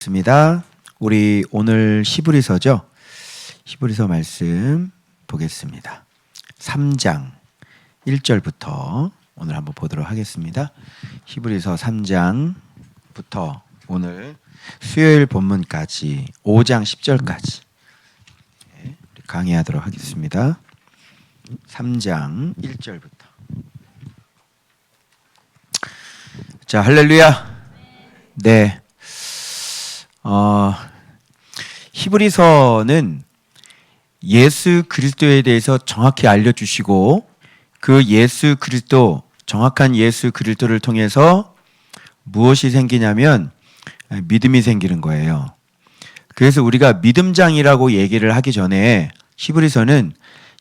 습니다. 우리 오늘 히브리서죠. 히브리서 말씀 보겠습니다. 3장 1절부터 오늘 한번 보도록 하겠습니다. 히브리서 3장부터 오늘 수요일 본문까지 5장 10절까지 강의하도록 하겠습니다. 3장 1절부터. 자, 할렐루야. 네. 히브리서는 예수 그리스도에 대해서 정확히 알려주시고 그 예수 그리스도, 정확한 예수 그리스도를 통해서 무엇이 생기냐면 믿음이 생기는 거예요. 그래서 우리가 믿음장이라고 얘기를 하기 전에 히브리서는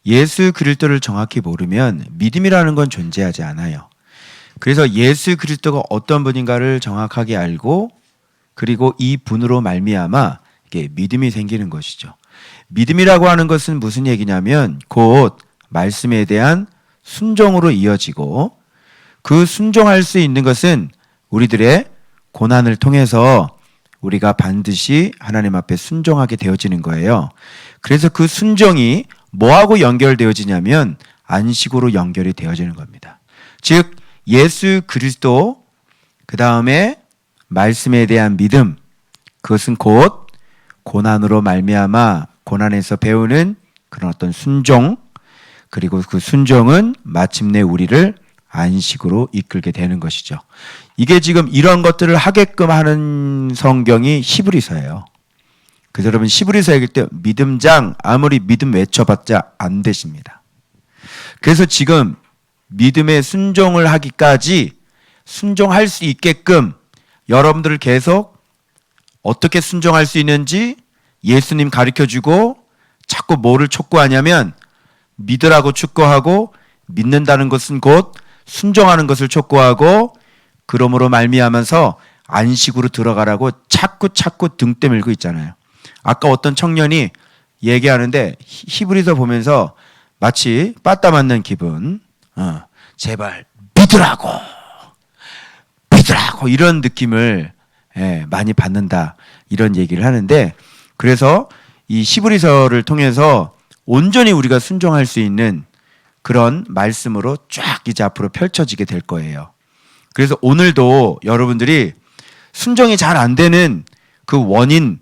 예수 그리스도를 정확히 모르면 믿음이라는 건 존재하지 않아요. 그래서 예수 그리스도가 어떤 분인가를 정확하게 알고 그리고 이 분으로 말미암아 이게 믿음이 생기는 것이죠. 믿음이라고 하는 것은 무슨 얘기냐면 곧 말씀에 대한 순종으로 이어지고 그 순종할 수 있는 것은 우리들의 고난을 통해서 우리가 반드시 하나님 앞에 순종하게 되어지는 거예요. 그래서 그 순종이 뭐하고 연결되어지냐면 안식으로 연결이 되어지는 겁니다. 즉 예수 그리스도 그 다음에 말씀에 대한 믿음, 그것은 곧 고난으로 말미암아 고난에서 배우는 그런 어떤 순종, 그리고 그 순종은 마침내 우리를 안식으로 이끌게 되는 것이죠. 이게 지금 이런 것들을 하게끔 하는 성경이 히브리서예요. 그래서 여러분 히브리서 읽을 때 믿음장 아무리 믿음 외쳐봤자 안 되십니다. 그래서 지금 믿음의 순종을 하기까지 순종할 수 있게끔 여러분들을 계속 어떻게 순종할 수 있는지 예수님 가르쳐주고 자꾸 뭐를 촉구하냐면 믿으라고 촉구하고 믿는다는 것은 곧 순종하는 것을 촉구하고 그러므로 말미암아서 안식으로 들어가라고 자꾸 등 떠밀고 있잖아요. 아까 어떤 청년이 얘기하는데 히브리서 보면서 마치 빠따 맞는 기분, 제발 믿으라고 이런 느낌을 많이 받는다 이런 얘기를 하는데, 그래서 이 히브리서를 통해서 온전히 우리가 순종할 수 있는 그런 말씀으로 쫙 이제 앞으로 펼쳐지게 될 거예요. 그래서 오늘도 여러분들이 순종이 잘 안 되는 그 원인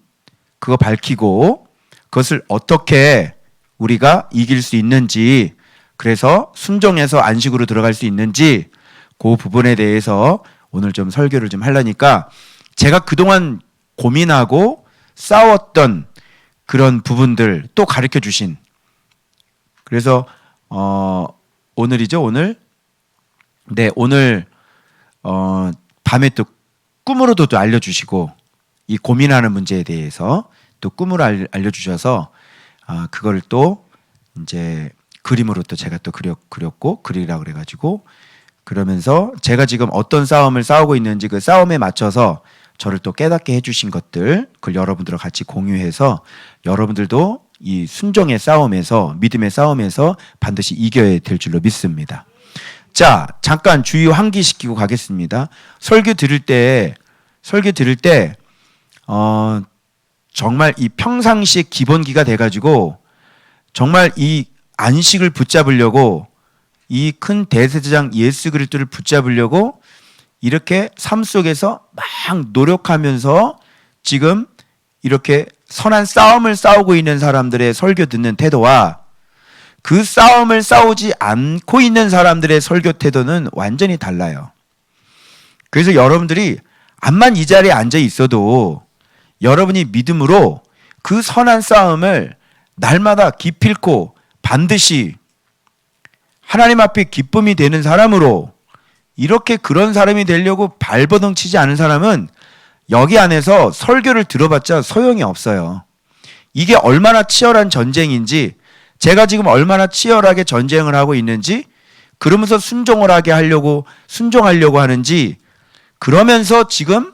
그거 밝히고 그것을 어떻게 우리가 이길 수 있는지, 그래서 순종해서 안식으로 들어갈 수 있는지 그 부분에 대해서 오늘 좀 설교를 좀 하려니까 제가 그동안 고민하고 싸웠던 그런 부분들 또 가르쳐 주신, 그래서 오늘이죠, 오늘. 네, 오늘 밤에 또 꿈으로도 또 알려주시고 이 고민하는 문제에 대해서 또 꿈으로 알려주셔서 그걸 또 이제 그림으로 또 제가 또 그렸고 그리라고 그래가지고, 그러면서 제가 지금 어떤 싸움을 싸우고 있는지 그 싸움에 맞춰서 저를 또 깨닫게 해주신 것들, 그걸 여러분들과 같이 공유해서 여러분들도 이 순종의 싸움에서, 믿음의 싸움에서 반드시 이겨야 될 줄로 믿습니다. 자, 잠깐 주의 환기시키고 가겠습니다. 설교 들을 때 정말 이 평상시의 기본기가 돼가지고 정말 이 안식을 붙잡으려고, 이 큰 대제사장 예수 그리스도를 붙잡으려고 이렇게 삶 속에서 막 노력하면서 지금 이렇게 선한 싸움을 싸우고 있는 사람들의 설교 듣는 태도와 그 싸움을 싸우지 않고 있는 사람들의 설교 태도는 완전히 달라요. 그래서 여러분들이 암만 이 자리에 앉아 있어도 여러분이 믿음으로 그 선한 싸움을 날마다 기필코 반드시 하나님 앞에 기쁨이 되는 사람으로, 이렇게 그런 사람이 되려고 발버둥 치지 않은 사람은 여기 안에서 설교를 들어봤자 소용이 없어요. 이게 얼마나 치열한 전쟁인지, 제가 지금 얼마나 치열하게 전쟁을 하고 있는지, 그러면서 순종하려고 하는지, 그러면서 지금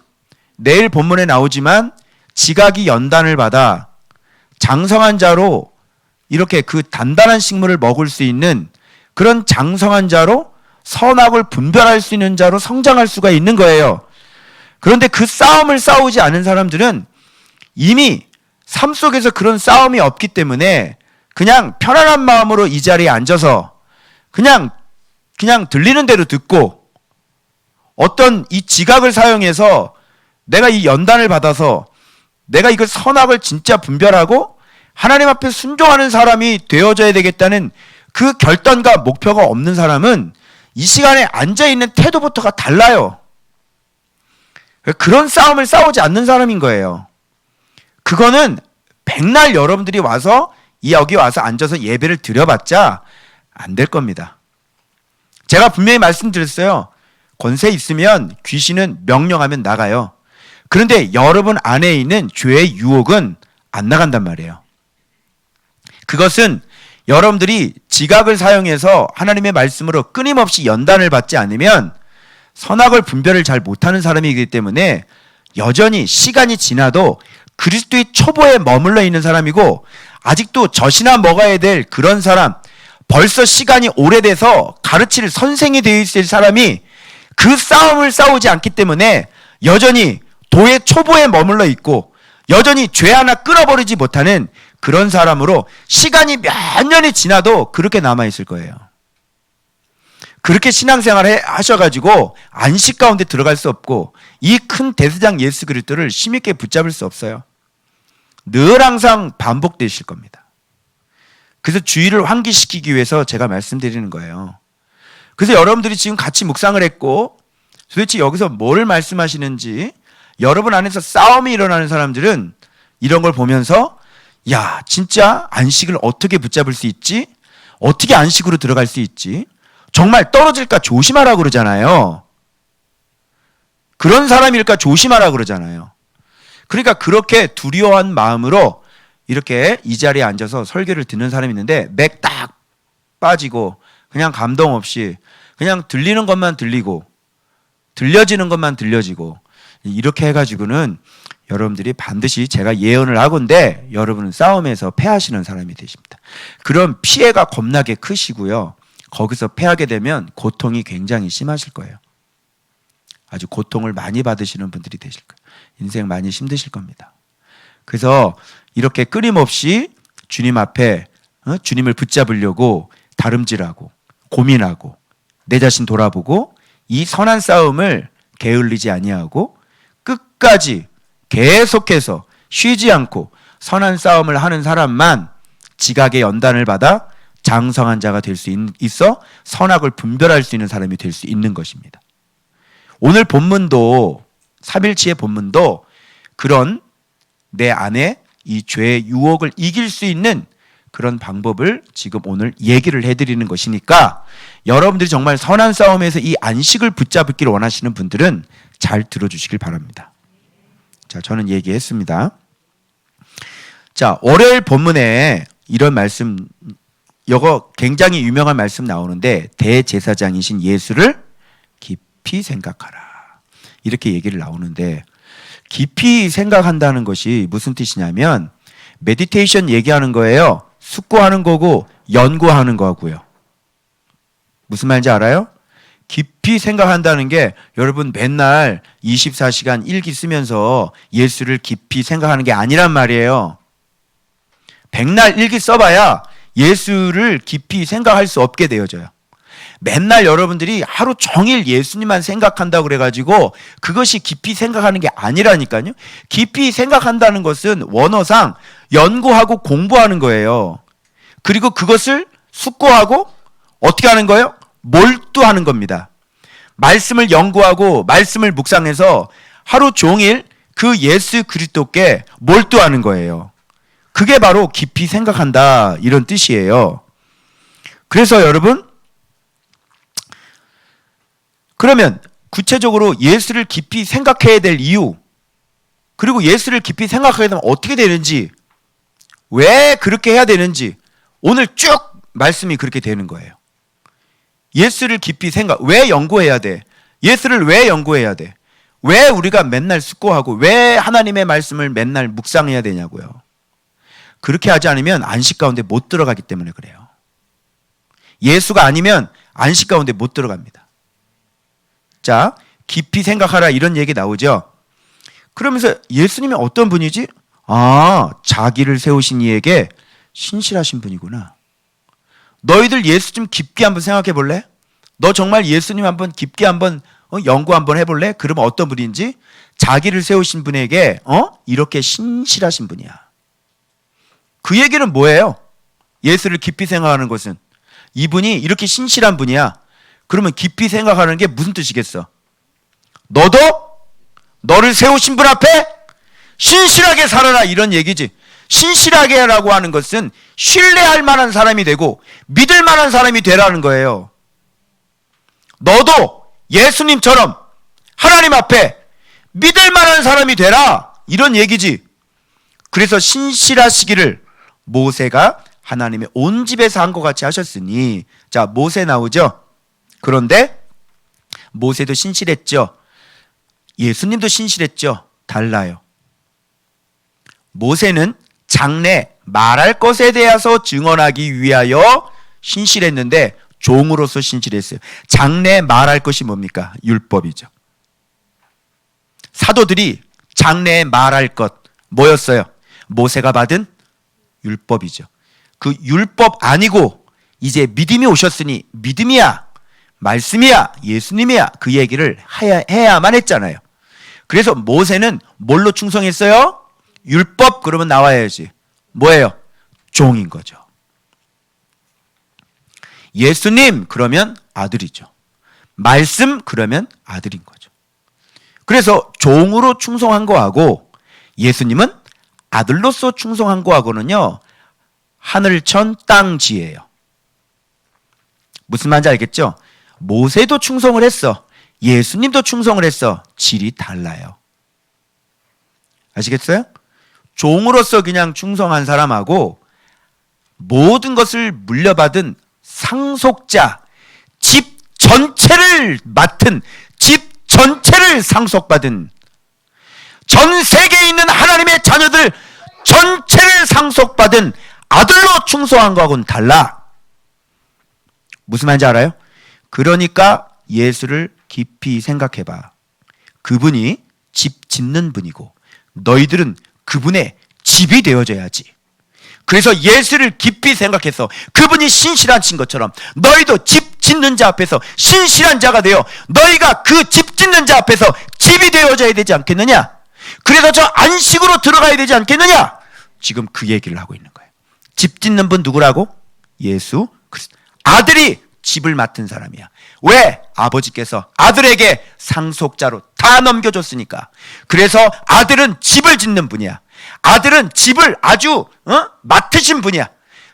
내일 본문에 나오지만 지각이 연단을 받아 장성한 자로 이렇게 그 단단한 식물을 먹을 수 있는 그런 장성한 자로, 선악을 분별할 수 있는 자로 성장할 수가 있는 거예요. 그런데 그 싸움을 싸우지 않은 사람들은 이미 삶 속에서 그런 싸움이 없기 때문에 그냥 편안한 마음으로 이 자리에 앉아서 그냥 들리는 대로 듣고 어떤 이 지각을 사용해서 내가 이 연단을 받아서 내가 이걸 선악을 진짜 분별하고 하나님 앞에 순종하는 사람이 되어져야 되겠다는 그 결단과 목표가 없는 사람은 이 시간에 앉아있는 태도부터가 달라요. 그런 싸움을 싸우지 않는 사람인 거예요. 그거는 백날 여러분들이 와서 여기 와서 앉아서 예배를 드려봤자 안 될 겁니다. 제가 분명히 말씀드렸어요. 권세 있으면 귀신은 명령하면 나가요. 그런데 여러분 안에 있는 죄의 유혹은 안 나간단 말이에요. 그것은 여러분들이 지각을 사용해서 하나님의 말씀으로 끊임없이 연단을 받지 않으면 선악을 분별을 잘 못하는 사람이기 때문에 여전히 시간이 지나도 그리스도의 초보에 머물러 있는 사람이고 아직도 젖이나 먹어야 될 그런 사람, 벌써 시간이 오래돼서 가르칠 선생이 되어 있을 사람이 그 싸움을 싸우지 않기 때문에 여전히 도의 초보에 머물러 있고 여전히 죄 하나 끊어버리지 못하는 그런 사람으로 시간이 몇 년이 지나도 그렇게 남아있을 거예요. 그렇게 신앙생활을 하셔가지고 안식 가운데 들어갈 수 없고 이 큰 대제사장 예수 그리스도를 힘있게 붙잡을 수 없어요. 늘 항상 반복되실 겁니다. 그래서 주의를 환기시키기 위해서 제가 말씀드리는 거예요. 그래서 여러분들이 지금 같이 묵상을 했고 도대체 여기서 뭘 말씀하시는지 여러분 안에서 싸움이 일어나는 사람들은 이런 걸 보면서 야, 진짜 안식을 어떻게 붙잡을 수 있지? 어떻게 안식으로 들어갈 수 있지? 정말 떨어질까 조심하라 그러잖아요. 그런 사람일까 조심하라 그러잖아요. 그러니까 그렇게 두려워한 마음으로 이렇게 이 자리에 앉아서 설교를 듣는 사람이 있는데 맥 딱 빠지고 그냥 감동 없이 그냥 들리는 것만 들리고 들려지는 것만 들려지고 이렇게 해가지고는 여러분들이 반드시 제가 예언을 하건대 여러분은 싸움에서 패하시는 사람이 되십니다. 그런 피해가 겁나게 크시고요. 거기서 패하게 되면 고통이 굉장히 심하실 거예요. 아주 고통을 많이 받으시는 분들이 되실 거예요. 인생 많이 힘드실 겁니다. 그래서 이렇게 끊임없이 주님 앞에 주님을 붙잡으려고 다름질하고 고민하고 내 자신 돌아보고 이 선한 싸움을 게을리지 아니하고 끝까지 계속해서 쉬지 않고 선한 싸움을 하는 사람만 지각의 연단을 받아 장성한 자가 될 수 있어 선악을 분별할 수 있는 사람이 될 수 있는 것입니다. 오늘 본문도 삼일치의 본문도 그런 내 안에 이 죄의 유혹을 이길 수 있는 그런 방법을 지금 오늘 얘기를 해드리는 것이니까 여러분들이 정말 선한 싸움에서 이 안식을 붙잡기를 원하시는 분들은 잘 들어주시길 바랍니다. 자, 저는 얘기했습니다. 자, 월요일 본문에 이런 말씀, 이거 굉장히 유명한 말씀 나오는데 대제사장이신 예수를 깊이 생각하라. 이렇게 얘기를 나오는데 깊이 생각한다는 것이 무슨 뜻이냐면 메디테이션 얘기하는 거예요. 숙고하는 거고 연구하는 거고요. 무슨 말인지 알아요? 깊이 생각한다는 게 여러분 맨날 24시간 일기 쓰면서 예수를 깊이 생각하는 게 아니란 말이에요. 백날 일기 써봐야 예수를 깊이 생각할 수 없게 되어져요. 맨날 여러분들이 하루 종일 예수님만 생각한다고 그래가지고 그것이 깊이 생각하는 게 아니라니까요. 깊이 생각한다는 것은 원어상 연구하고 공부하는 거예요. 그리고 그것을 숙고하고 어떻게 하는 거예요? 몰두하는 겁니다. 말씀을 연구하고 말씀을 묵상해서 하루 종일 그 예수 그리스도께 몰두하는 거예요. 그게 바로 깊이 생각한다 이런 뜻이에요. 그래서 여러분 그러면 구체적으로 예수를 깊이 생각해야 될 이유 그리고 예수를 깊이 생각하게 되면 어떻게 되는지 왜 그렇게 해야 되는지 오늘 쭉 말씀이 그렇게 되는 거예요. 예수를 깊이 왜 연구해야 돼? 예수를 왜 연구해야 돼? 왜 우리가 맨날 숙고하고 왜 하나님의 말씀을 맨날 묵상해야 되냐고요. 그렇게 하지 않으면 안식 가운데 못 들어가기 때문에 그래요. 예수가 아니면 안식 가운데 못 들어갑니다. 자, 깊이 생각하라 이런 얘기 나오죠. 그러면서 예수님이 어떤 분이지? 자기를 세우신 이에게 신실하신 분이구나. 너희들 예수 좀 깊게 한번 생각해 볼래? 너 정말 예수님 한번 깊게 한번 연구 한번 해볼래? 그러면 어떤 분인지? 자기를 세우신 분에게 이렇게 신실하신 분이야. 그 얘기는 뭐예요? 예수를 깊이 생각하는 것은 이분이 이렇게 신실한 분이야. 그러면 깊이 생각하는 게 무슨 뜻이겠어? 너도 너를 세우신 분 앞에 신실하게 살아라, 이런 얘기지. 신실하게라고 하는 것은 신뢰할 만한 사람이 되고 믿을 만한 사람이 되라는 거예요. 너도 예수님처럼 하나님 앞에 믿을 만한 사람이 되라, 이런 얘기지. 그래서 신실하시기를 모세가 하나님의 온 집에서 한 것 같이 하셨으니, 자, 모세 나오죠? 그런데 모세도 신실했죠? 예수님도 신실했죠? 달라요. 모세는 장래 말할 것에 대해서 증언하기 위하여 신실했는데 종으로서 신실했어요. 장래 말할 것이 뭡니까? 율법이죠. 사도들이 장래에 말할 것 뭐였어요? 모세가 받은 율법이죠. 그 율법 아니고 이제 믿음이 오셨으니 믿음이야, 말씀이야, 예수님이야, 그 얘기를 해야만 했잖아요. 그래서 모세는 뭘로 충성했어요? 율법 그러면 나와야지. 뭐예요? 종인 거죠. 예수님 그러면 아들이죠. 말씀 그러면 아들인 거죠. 그래서 종으로 충성한 거하고 예수님은 아들로서 충성한 거하고는요, 하늘천 땅지예요. 무슨 말인지 알겠죠? 모세도 충성을 했어. 예수님도 충성을 했어. 질이 달라요. 아시겠어요? 종으로서 그냥 충성한 사람하고 모든 것을 물려받은 상속자, 집 전체를 맡은, 집 전체를 상속받은, 전 세계에 있는 하나님의 자녀들 전체를 상속받은 아들로 충성한 거하고는 달라. 무슨 말인지 알아요? 그러니까 예수를 깊이 생각해봐. 그분이 집 짓는 분이고 너희들은 그분의 집이 되어져야지. 그래서 예수를 깊이 생각해서 그분이 신실하신 것처럼 너희도 집 짓는 자 앞에서 신실한 자가 되어 너희가 그 집 짓는 자 앞에서 집이 되어져야 되지 않겠느냐? 그래서 저 안식으로 들어가야 되지 않겠느냐? 지금 그 얘기를 하고 있는 거예요. 집 짓는 분 누구라고? 예수 그리스도. 아들이 집을 맡은 사람이야. 왜? 아버지께서 아들에게 상속자로 다 넘겨줬으니까. 그래서 아들은 집을 짓는 분이야. 아들은 집을 아주 맡으신 분이야.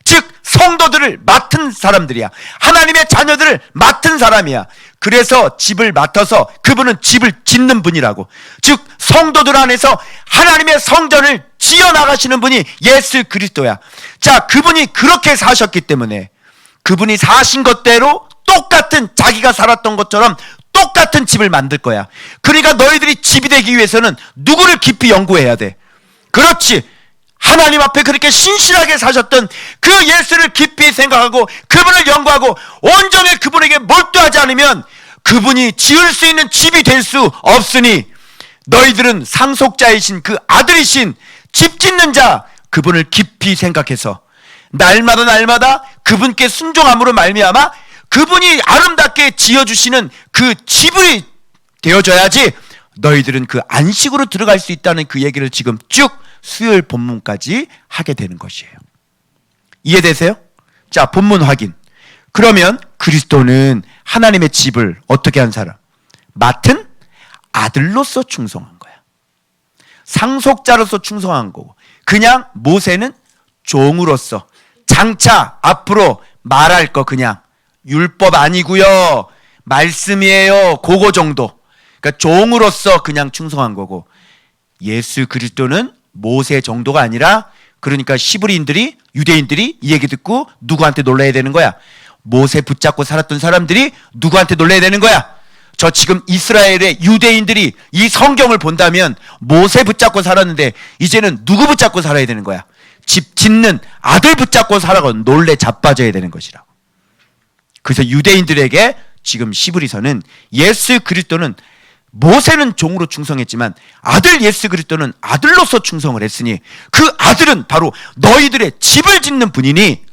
즉 성도들을 맡은 사람들이야. 하나님의 자녀들을 맡은 사람이야. 그래서 집을 맡아서 그분은 집을 짓는 분이라고. 즉 성도들 안에서 하나님의 성전을 지어나가시는 분이 예수 그리스도야. 자, 그분이 그렇게 사셨기 때문에 그분이 사신 것대로 똑같은, 자기가 살았던 것처럼 똑같은 집을 만들 거야. 그러니까 너희들이 집이 되기 위해서는 누구를 깊이 연구해야 돼? 그렇지, 하나님 앞에 그렇게 신실하게 사셨던 그 예수를 깊이 생각하고 그분을 연구하고 온전히 그분에게 몰두하지 않으면 그분이 지을 수 있는 집이 될 수 없으니 너희들은 상속자이신 그 아들이신 집 짓는 자, 그분을 깊이 생각해서 날마다 그분께 순종함으로 말미암아 그분이 아름답게 지어주시는 그 집이 되어져야지 너희들은 그 안식으로 들어갈 수 있다는 그 얘기를 지금 쭉 수요일 본문까지 하게 되는 것이에요. 이해되세요? 자, 본문 확인. 그러면 그리스도는 하나님의 집을 어떻게 한 사람? 맡은 아들로서 충성한 거야. 상속자로서 충성한 거고, 그냥 모세는 종으로서 장차 앞으로 말할 거 그냥 율법 아니고요, 말씀이에요, 그거 정도. 그러니까 종으로서 그냥 충성한 거고, 예수 그리스도는 모세 정도가 아니라, 그러니까 시브리인들이, 유대인들이 이 얘기 듣고 누구한테 놀라야 되는 거야? 모세 붙잡고 살았던 사람들이 누구한테 놀라야 되는 거야? 저 지금 이스라엘의 유대인들이 이 성경을 본다면 모세 붙잡고 살았는데 이제는 누구 붙잡고 살아야 되는 거야? 집 짓는 아들 붙잡고 살아고 놀래 자빠져야 되는 것이라고. 그래서 유대인들에게 지금 시브리서는 예수 그리스도는 모세는 종으로 충성했지만 아들 예수 그리스도는 아들로서 충성을 했으니 그 아들은 바로 너희들의 집을 짓는 분이니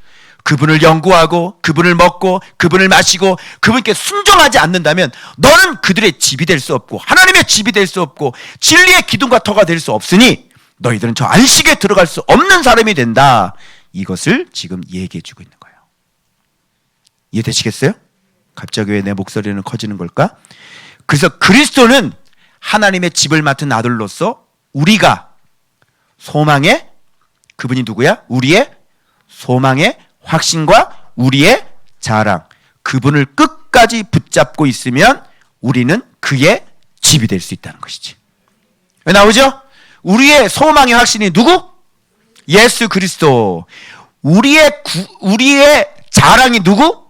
그분을 연구하고 그분을 먹고 그분을 마시고 그분께 순종하지 않는다면 너는 그들의 집이 될 수 없고 하나님의 집이 될 수 없고 진리의 기둥과 터가 될 수 없으니 너희들은 저 안식에 들어갈 수 없는 사람이 된다. 이것을 지금 얘기해 주고 있는 거예요. 이해되시겠어요? 갑자기 왜 내 목소리는 커지는 걸까? 그래서 그리스도는 하나님의 집을 맡은 아들로서 우리가 소망의, 그분이 누구야? 우리의 소망의 확신과 우리의 자랑, 그분을 끝까지 붙잡고 있으면 우리는 그의 집이 될 수 있다는 것이지. 왜 나오죠? 우리의 소망의 확신이 누구? 예수 그리스도. 우리의 자랑이 누구?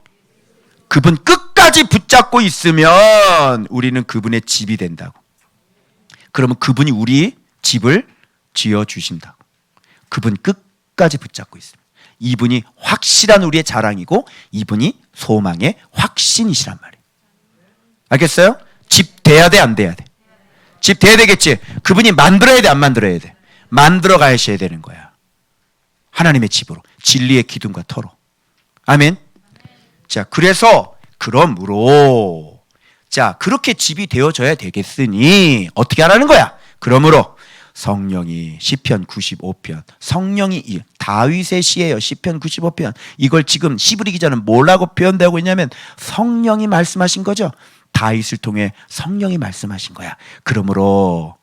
그분 끝까지 붙잡고 있으면 우리는 그분의 집이 된다고. 그러면 그분이 우리 집을 지어주신다고. 그분 끝까지 붙잡고 있습니다. 이분이 확실한 우리의 자랑이고 이분이 소망의 확신이시란 말이에요. 알겠어요? 집 돼야 돼, 안 돼야 돼? 집 돼야 되겠지. 그분이 만들어야 돼, 안 만들어야 돼? 만들어 가셔야 되는 거야. 하나님의 집으로, 진리의 기둥과 터로. 아멘. 자, 그러므로 자, 그렇게 집이 되어져야 되겠으니 어떻게 하라는 거야? 그러므로 성령이 시편 95편, 성령이 다윗의 시예요. 시편 95편. 이걸 지금 시브리 기자는 뭐라고 표현되고 있냐면 성령이 말씀하신 거죠. 다윗을 통해 성령이 말씀하신 거야. 그러므로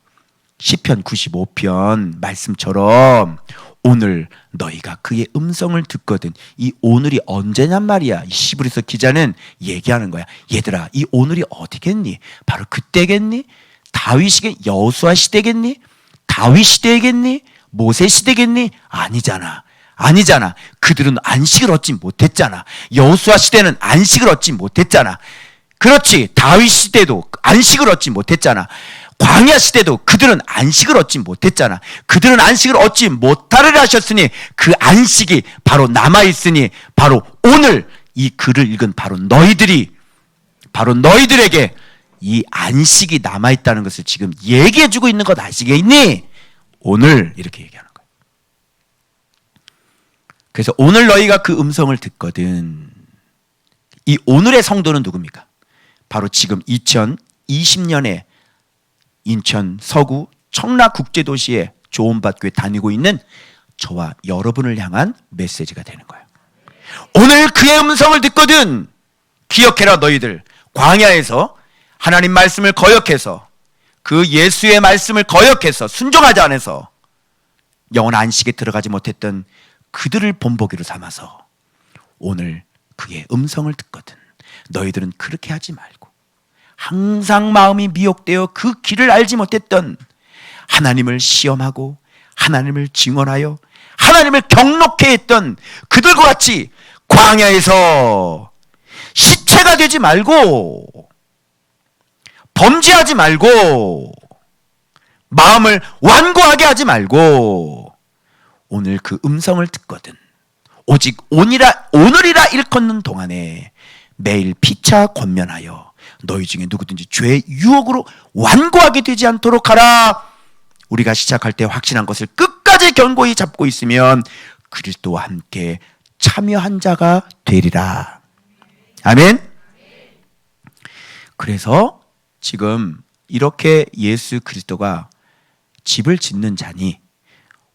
시편 95편 말씀처럼 오늘 너희가 그의 음성을 듣거든. 이 오늘이 언제냔 말이야. 이 시브리서 기자는 얘기하는 거야. 얘들아, 이 오늘이 어디겠니? 바로 그때겠니? 다윗이 여호수아 시대겠니? 다윗 시대겠니? 모세 시대겠니? 아니잖아. 그들은 안식을 얻지 못했잖아. 여호수아 시대는 안식을 얻지 못했잖아. 그렇지. 다윗 시대도 안식을 얻지 못했잖아. 광야 시대도 그들은 안식을 얻지 못했잖아. 그들은 안식을 얻지 못하리라 하셨으니 그 안식이 바로 남아있으니 바로 오늘 이 글을 읽은 바로 너희들에게 이 안식이 남아있다는 것을 지금 얘기해주고 있는 것 아시겠니? 오늘 이렇게 얘기하는 거예요. 그래서 오늘 너희가 그 음성을 듣거든. 이 오늘의 성도는 누굽니까? 바로 지금 2020년에 인천 서구 청라국제도시에 조은밭교회 다니고 있는 저와 여러분을 향한 메시지가 되는 거예요. 오늘 그의 음성을 듣거든. 기억해라 너희들. 광야에서 하나님 말씀을 거역해서 그 예수의 말씀을 거역해서 순종하지 않아서 영원 안식에 들어가지 못했던 그들을 본보기로 삼아서 오늘 그의 음성을 듣거든. 너희들은 그렇게 하지 말고 항상 마음이 미혹되어 그 길을 알지 못했던 하나님을 시험하고 하나님을 증언하여 하나님을 경록해 했던 그들과 같이 광야에서 시체가 되지 말고 범죄하지 말고 마음을 완고하게 하지 말고 오늘 그 음성을 듣거든. 오직 오늘이라 일컫는 동안에 매일 피차 권면하여 너희 중에 누구든지 죄의 유혹으로 완고하게 되지 않도록 하라. 우리가 시작할 때 확신한 것을 끝까지 견고히 잡고 있으면 그리스도와 함께 참여한 자가 되리라. 아멘. 그래서 지금 이렇게 예수 그리스도가 집을 짓는 자니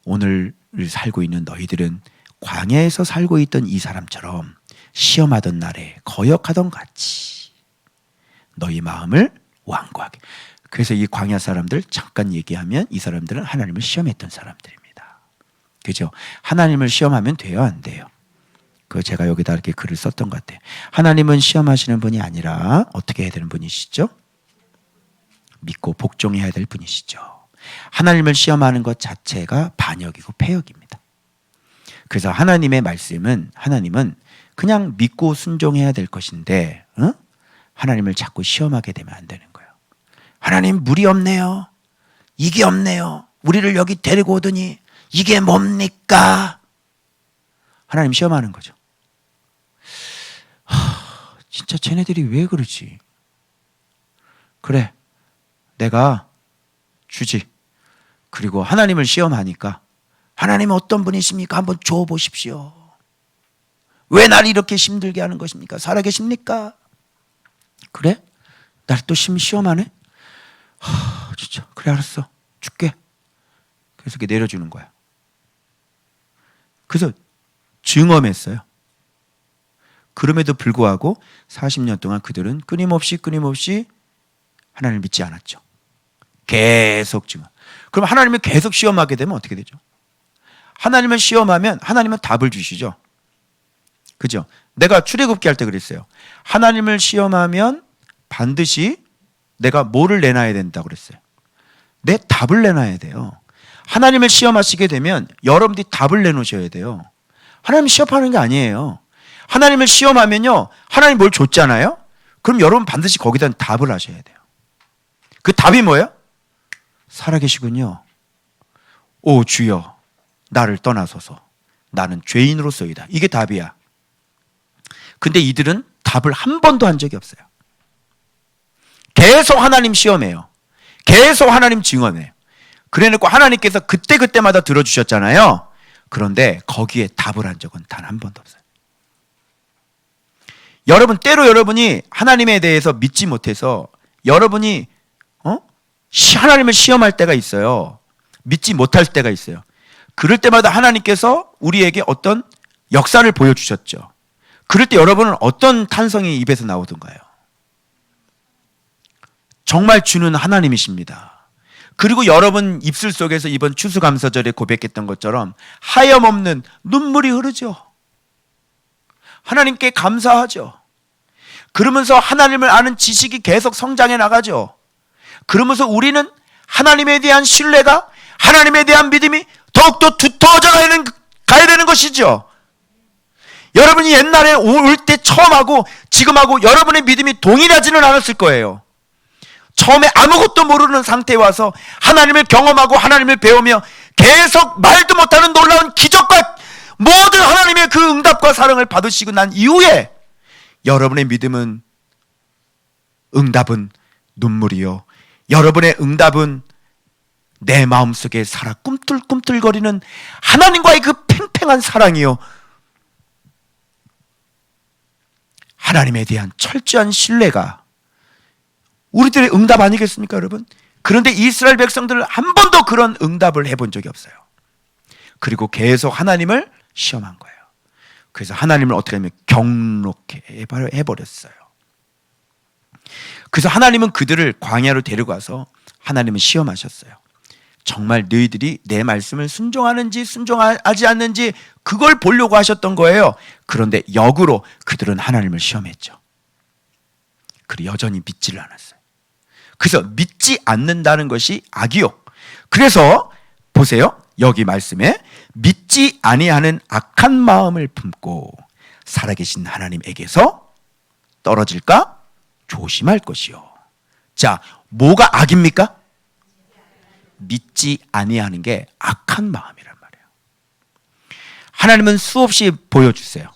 오늘 살고 있는 너희들은 광야에서 살고 있던 이 사람처럼 시험하던 날에 거역하던 같이 너희 마음을 완고하게. 그래서 이 광야 사람들 잠깐 얘기하면 이 사람들은 하나님을 시험했던 사람들입니다. 그죠? 하나님을 시험하면 돼요, 안 돼요? 그 제가 여기다 이렇게 글을 썼던 것 같아요. 하나님은 시험하시는 분이 아니라 어떻게 해야 되는 분이시죠? 믿고 복종해야 될 분이시죠. 하나님을 시험하는 것 자체가 반역이고 패역입니다. 그래서 하나님의 말씀은 하나님은 그냥 믿고 순종해야 될 것인데 하나님을 자꾸 시험하게 되면 안 되는 거예요. 하나님 물이 없네요. 이게 없네요. 우리를 여기 데리고 오더니 이게 뭡니까? 하나님 시험하는 거죠. 진짜 쟤네들이 왜 그러지? 그래. 내가 주지. 그리고 하나님을 시험하니까 하나님은 어떤 분이십니까? 한번 줘보십시오. 왜 날 이렇게 힘들게 하는 것입니까? 살아계십니까? 그래? 날 또 시험하네? 진짜 그래 알았어 줄게. 그래서 이렇게 내려주는 거야. 그래서 증언했어요. 그럼에도 불구하고 40년 동안 그들은 끊임없이 하나님을 믿지 않았죠. 계속 증언. 그럼 하나님을 계속 시험하게 되면 어떻게 되죠? 하나님을 시험하면 하나님은 답을 주시죠. 그죠? 내가 출애굽기 할 때 그랬어요. 하나님을 시험하면 반드시 내가 뭐를 내놔야 된다고 그랬어요. 내 답을 내놔야 돼요. 하나님을 시험하시게 되면 여러분들이 답을 내놓으셔야 돼요. 하나님 시험하는 게 아니에요. 하나님을 시험하면요, 하나님 뭘 줬잖아요. 그럼 여러분 반드시 거기다 답을 하셔야 돼요. 그 답이 뭐예요? 살아계시군요. 오 주여 나를 떠나소서 나는 죄인으로서이다. 이게 답이야. 근데 이들은 답을 한 번도 한 적이 없어요. 계속 하나님 시험해요. 계속 하나님 증언해요. 그래놓고 하나님께서 그때마다 들어주셨잖아요. 그런데 거기에 답을 한 적은 단 한 번도 없어요. 여러분 때로 여러분이 하나님에 대해서 믿지 못해서 여러분이 하나님을 시험할 때가 있어요. 믿지 못할 때가 있어요. 그럴 때마다 하나님께서 우리에게 어떤 역사를 보여주셨죠. 그럴 때 여러분은 어떤 탄성이 입에서 나오던가요? 정말 주는 하나님이십니다. 그리고 여러분 입술 속에서 이번 추수감사절에 고백했던 것처럼 하염없는 눈물이 흐르죠. 하나님께 감사하죠. 그러면서 하나님을 아는 지식이 계속 성장해 나가죠. 그러면서 우리는 하나님에 대한 신뢰가, 하나님에 대한 믿음이 더욱더 두터워져 가야 되는 것이죠. 여러분이 옛날에 올 때 처음 하고 지금하고 여러분의 믿음이 동일하지는 않았을 거예요. 처음에 아무것도 모르는 상태에 와서 하나님을 경험하고 하나님을 배우며 계속 말도 못하는 놀라운 기적과 모든 하나님의 그 응답과 사랑을 받으시고 난 이후에 여러분의 믿음은, 응답은 눈물이요, 여러분의 응답은 내 마음속에 살아 꿈틀꿈틀거리는 하나님과의 그 팽팽한 사랑이요, 하나님에 대한 철저한 신뢰가 우리들의 응답 아니겠습니까, 여러분? 그런데 이스라엘 백성들은 한 번도 그런 응답을 해본 적이 없어요. 그리고 계속 하나님을 시험한 거예요. 그래서 하나님을 어떻게 하면 경록해 해버렸어요. 그래서 하나님은 그들을 광야로 데려가서 하나님은 시험하셨어요. 정말 너희들이 내 말씀을 순종하는지 순종하지 않는지 그걸 보려고 하셨던 거예요. 그런데 역으로 그들은 하나님을 시험했죠. 그리고 여전히 믿지를 않았어요. 그래서 믿지 않는다는 것이 악이요. 그래서 보세요. 여기 말씀에 믿지 아니하는 악한 마음을 품고 살아계신 하나님에게서 떨어질까 조심할 것이요. 자, 뭐가 악입니까? 믿지 아니하는 게 악한 마음이란 말이에요. 하나님은 수없이 보여주세요.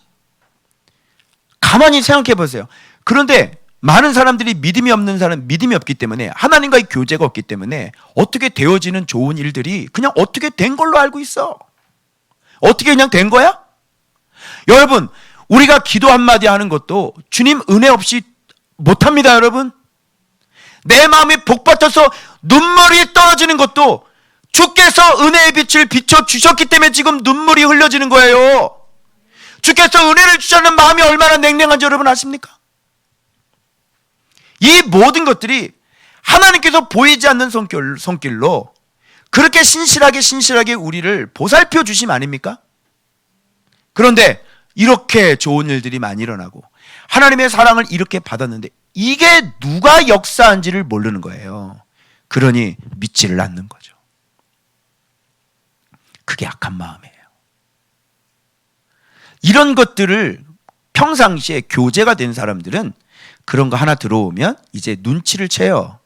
가만히 생각해 보세요. 그런데 많은 사람들이 믿음이 없는 사람, 믿음이 없기 때문에, 하나님과의 교제가 없기 때문에 어떻게 되어지는 좋은 일들이 그냥 어떻게 된 걸로 알고 있어. 어떻게 그냥 된 거야? 여러분, 우리가 기도 한마디 하는 것도 주님 은혜 없이 못합니다, 여러분. 내 마음이 복받쳐서 눈물이 떨어지는 것도 주께서 은혜의 빛을 비춰주셨기 때문에 지금 눈물이 흘려지는 거예요. 주께서 은혜를 주시는 마음이 얼마나 냉랭한지 여러분 아십니까? 이 모든 것들이 하나님께서 보이지 않는 손길로 그렇게 신실하게 우리를 보살펴 주심 아닙니까? 그런데 이렇게 좋은 일들이 많이 일어나고 하나님의 사랑을 이렇게 받았는데 이게 누가 역사한지를 모르는 거예요. 그러니 믿지를 않는 거죠. 그게 악한 마음이에요. 이런 것들을 평상시에 교제가 된 사람들은 그런 거 하나 들어오면 이제 눈치를 채요.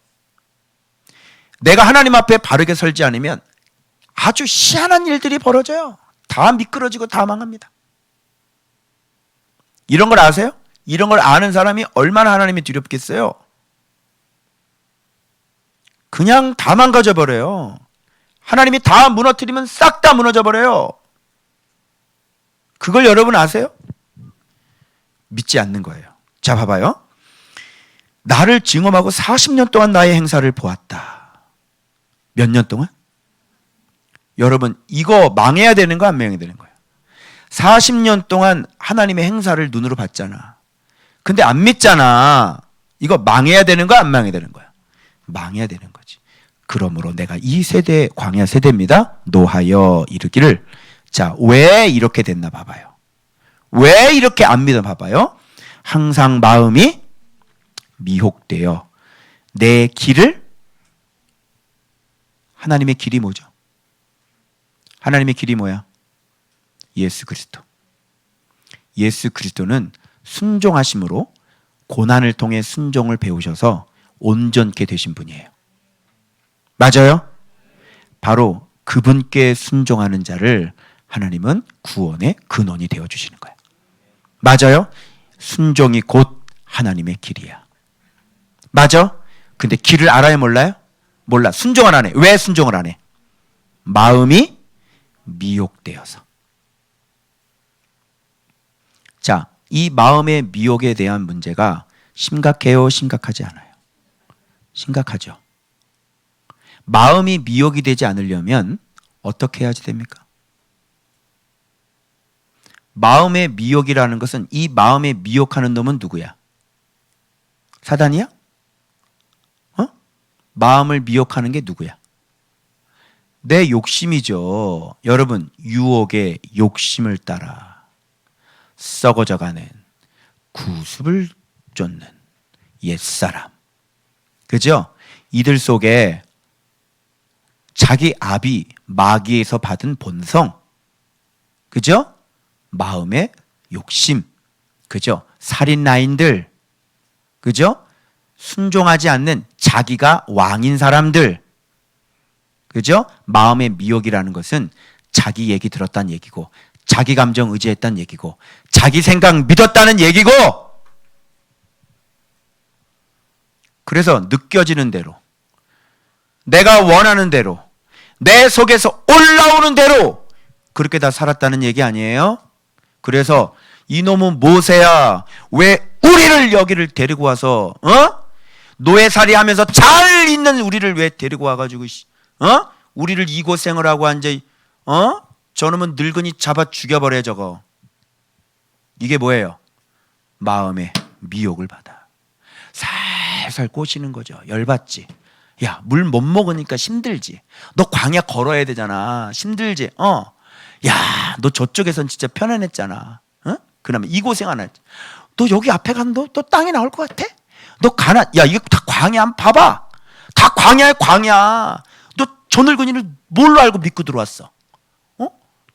내가 하나님 앞에 바르게 설지 않으면 아주 희한한 일들이 벌어져요. 다 미끄러지고 다 망합니다. 이런 걸 아세요? 이런 걸 아는 사람이 얼마나 하나님이 두렵겠어요? 그냥 다 망가져 버려요. 하나님이 다 무너뜨리면 싹 다 무너져 버려요. 그걸 여러분 아세요? 믿지 않는 거예요. 자, 봐봐요. 나를 증험하고 40년 동안 나의 행사를 보았다. 몇 년 동안? 여러분, 이거 망해야 되는 거 안 망해야 되는 거예요? 40년 동안 하나님의 행사를 눈으로 봤잖아. 근데 안 믿잖아. 이거 망해야 되는 거 안 망해야 되는 거야? 망해야 되는 거지. 그러므로 내가 이 세대, 광야 세대입니다. 노하여 이르기를. 자, 왜 이렇게 됐나 봐봐요. 왜 이렇게 안 믿어 봐봐요. 항상 마음이 미혹되어 내 길을, 하나님의 길이 뭐죠? 하나님의 길이 뭐야? 예수 그리스도. 예수 그리스도는 순종하심으로 고난을 통해 순종을 배우셔서 온전케 되신 분이에요. 맞아요? 바로 그분께 순종하는 자를 하나님은 구원의 근원이 되어주시는 거예요. 맞아요? 순종이 곧 하나님의 길이야. 맞아? 근데 길을 알아요, 몰라요? 몰라. 순종을 안 해. 왜 순종을 안 해? 마음이 미혹되어서. 자, 이 마음의 미혹에 대한 문제가 심각해요, 심각하지 않아요? 심각하죠. 마음이 미혹이 되지 않으려면 어떻게 해야지 됩니까? 마음의 미혹이라는 것은, 이 마음에 미혹하는 놈은 누구야? 사단이야? 마음을 미혹하는 게 누구야? 내 욕심이죠. 여러분, 유혹의 욕심을 따라 썩어져가는 구습을 쫓는 옛사람. 그죠? 이들 속에 자기 아비 마귀에서 받은 본성, 그죠? 마음의 욕심, 그죠? 살인 라인들, 그죠? 순종하지 않는 자기가 왕인 사람들, 그죠? 마음의 미혹이라는 것은 자기 얘기 들었다는 얘기고, 자기 감정 의지했다는 얘기고, 자기 생각 믿었다는 얘기고, 그래서 느껴지는 대로, 내가 원하는 대로, 내 속에서 올라오는 대로 그렇게 다 살았다는 얘기 아니에요? 그래서 이놈은 모세야, 왜 우리를 여기를 데리고 와서 노예살이 하면서 잘 있는 우리를 왜 데리고 와가지고 우리를 이 고생을 하고 앉아, 저놈은 늙은이 잡아 죽여버려. 저거 이게 뭐예요? 마음의 미혹을 받아 살살 꼬시는 거죠. 열받지? 야, 물 못 먹으니까 힘들지? 너 광야 걸어야 되잖아. 힘들지? 야, 너 저쪽에선 진짜 편안했잖아. 그러면 이 고생 안 했지? 너 여기 앞에 가면 너 땅에 나올 것 같아? 너 가난, 야, 이거 다 광야 한번 봐봐. 다 광야야, 광야. 너 저 늙은이를 뭘로 알고 믿고 들어왔어?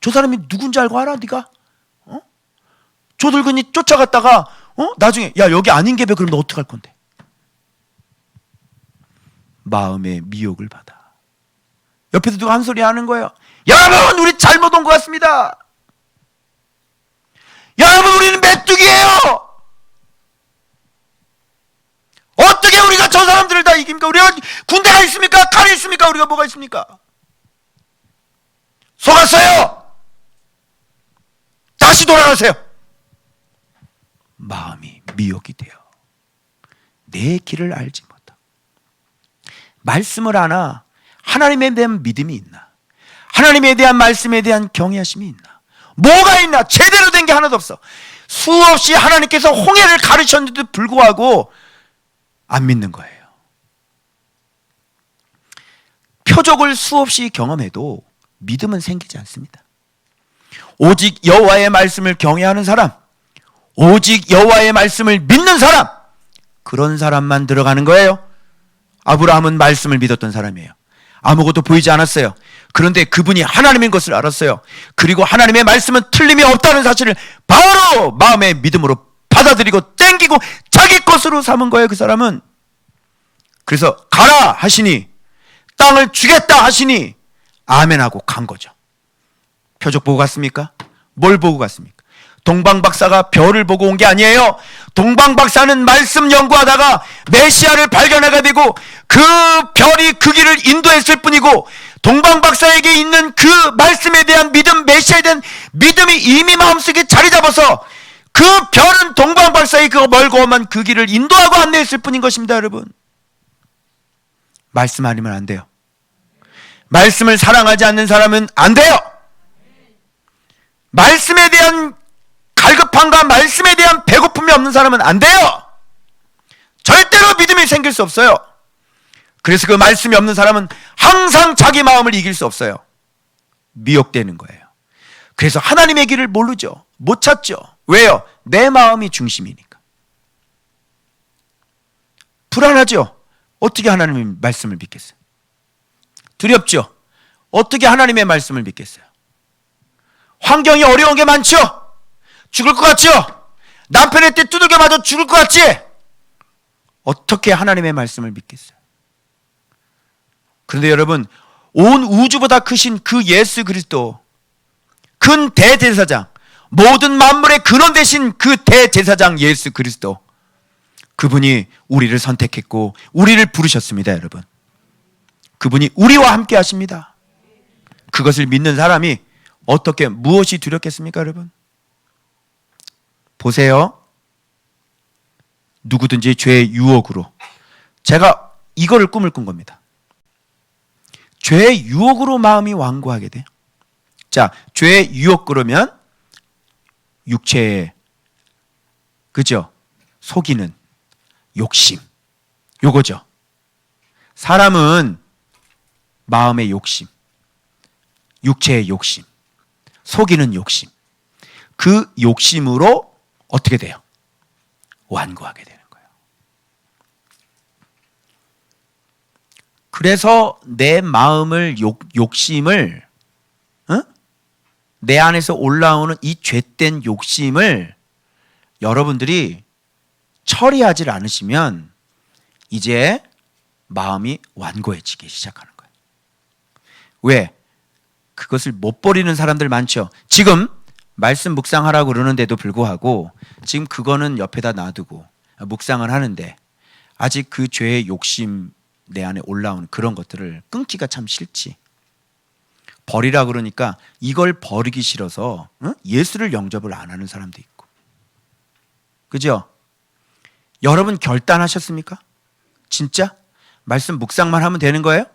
저 사람이 누군지 알고 알아, 네가? 저 늙은이 쫓아갔다가 나중에 야, 여기 아닌 게 왜? 그럼 너 어떡할 건데? 마음의 미혹을 받아. 옆에서 누가 한 소리 하는 거예요. 여러분, 우리 잘못 온 것 같습니다. 여러분, 우리는 메뚜기예요. 어떻게 우리가 저 사람들을 다 이깁니까? 우리가 군대가 있습니까? 칼이 있습니까? 우리가 뭐가 있습니까? 속았어요. 다시 돌아가세요. 마음이 미혹이 돼요. 내 길을 알지 못하고. 말씀을 아나 하나님에 대한 믿음이 있나? 하나님에 대한 말씀에 대한 경외하심이 있나? 뭐가 있나? 제대로 된 게 하나도 없어. 수없이 하나님께서 홍해를 가르쳤는데도 불구하고 안 믿는 거예요. 표적을 수없이 경험해도 믿음은 생기지 않습니다. 오직 여호와의 말씀을 경외하는 사람, 오직 여호와의 말씀을 믿는 사람, 그런 사람만 들어가는 거예요. 아브라함은 말씀을 믿었던 사람이에요. 아무것도 보이지 않았어요. 그런데 그분이 하나님인 것을 알았어요. 그리고 하나님의 말씀은 틀림이 없다는 사실을 바로 마음의 믿음으로 받아들이고 땡기고 자기 것으로 삼은 거예요. 그 사람은. 그래서 가라 하시니, 땅을 주겠다 하시니 아멘하고 간 거죠. 표적 보고 갔습니까? 뭘 보고 갔습니까? 동방박사가 별을 보고 온 게 아니에요. 동방박사는 말씀 연구하다가 메시아를 발견하게 되고 그 별이 그 길을 인도했을 뿐이고, 동방박사에게 있는 그 말씀에 대한 믿음, 메시아에 대한 믿음이 이미 마음속에 자리 잡아서 그 별은 동방박사의 그 멀고 험한 그 길을 인도하고 안내했을 뿐인 것입니다. 여러분, 말씀 아니면 안 돼요. 말씀을 사랑하지 않는 사람은 안 돼요. 말씀에 대한 갈급함과 말씀에 대한 배고픔이 없는 사람은 안 돼요. 절대로 믿음이 생길 수 없어요. 그래서 그 말씀이 없는 사람은 항상 자기 마음을 이길 수 없어요. 미혹되는 거예요. 그래서 하나님의 길을 모르죠. 못 찾죠. 왜요? 내 마음이 중심이니까. 불안하죠. 어떻게 하나님의 말씀을 믿겠어요? 두렵죠. 어떻게 하나님의 말씀을 믿겠어요? 환경이 어려운 게 많죠. 죽을 것 같죠. 남편의 때 두들겨 맞아 죽을 것 같지. 어떻게 하나님의 말씀을 믿겠어요? 그런데 여러분, 온 우주보다 크신 그 예수 그리스도, 큰 대제사장, 모든 만물의 근원 되신 그 대제사장 예수 그리스도, 그분이 우리를 선택했고 우리를 부르셨습니다. 여러분, 그분이 우리와 함께 하십니다. 그것을 믿는 사람이 어떻게 무엇이 두렵겠습니까? 여러분, 보세요. 누구든지 죄의 유혹으로, 제가 이거를 꿈을 꾼 겁니다. 죄의 유혹으로 마음이 완고하게 돼요. 자, 죄의 유혹 그러면 육체의, 그죠? 속이는 욕심, 요거죠. 사람은 마음의 욕심, 육체의 욕심, 속이는 욕심, 그 욕심으로 어떻게 돼요? 완고하게 되는 거예요. 그래서 내 마음을 욕심을, 내 안에서 올라오는 이 죄된 욕심을 여러분들이 처리하지 않으시면 이제 마음이 완고해지기 시작하는 거예요. 왜? 그것을 못 버리는 사람들 많죠. 지금 말씀 묵상하라고 그러는데도 불구하고 지금 그거는 옆에다 놔두고 묵상을 하는데 아직 그 죄의 욕심, 내 안에 올라오는 그런 것들을 끊기가 참 싫지. 버리라 그러니까 이걸 버리기 싫어서 예수를 영접을 안 하는 사람도 있고. 그죠? 여러분 결단하셨습니까? 진짜? 말씀 묵상만 하면 되는 거예요?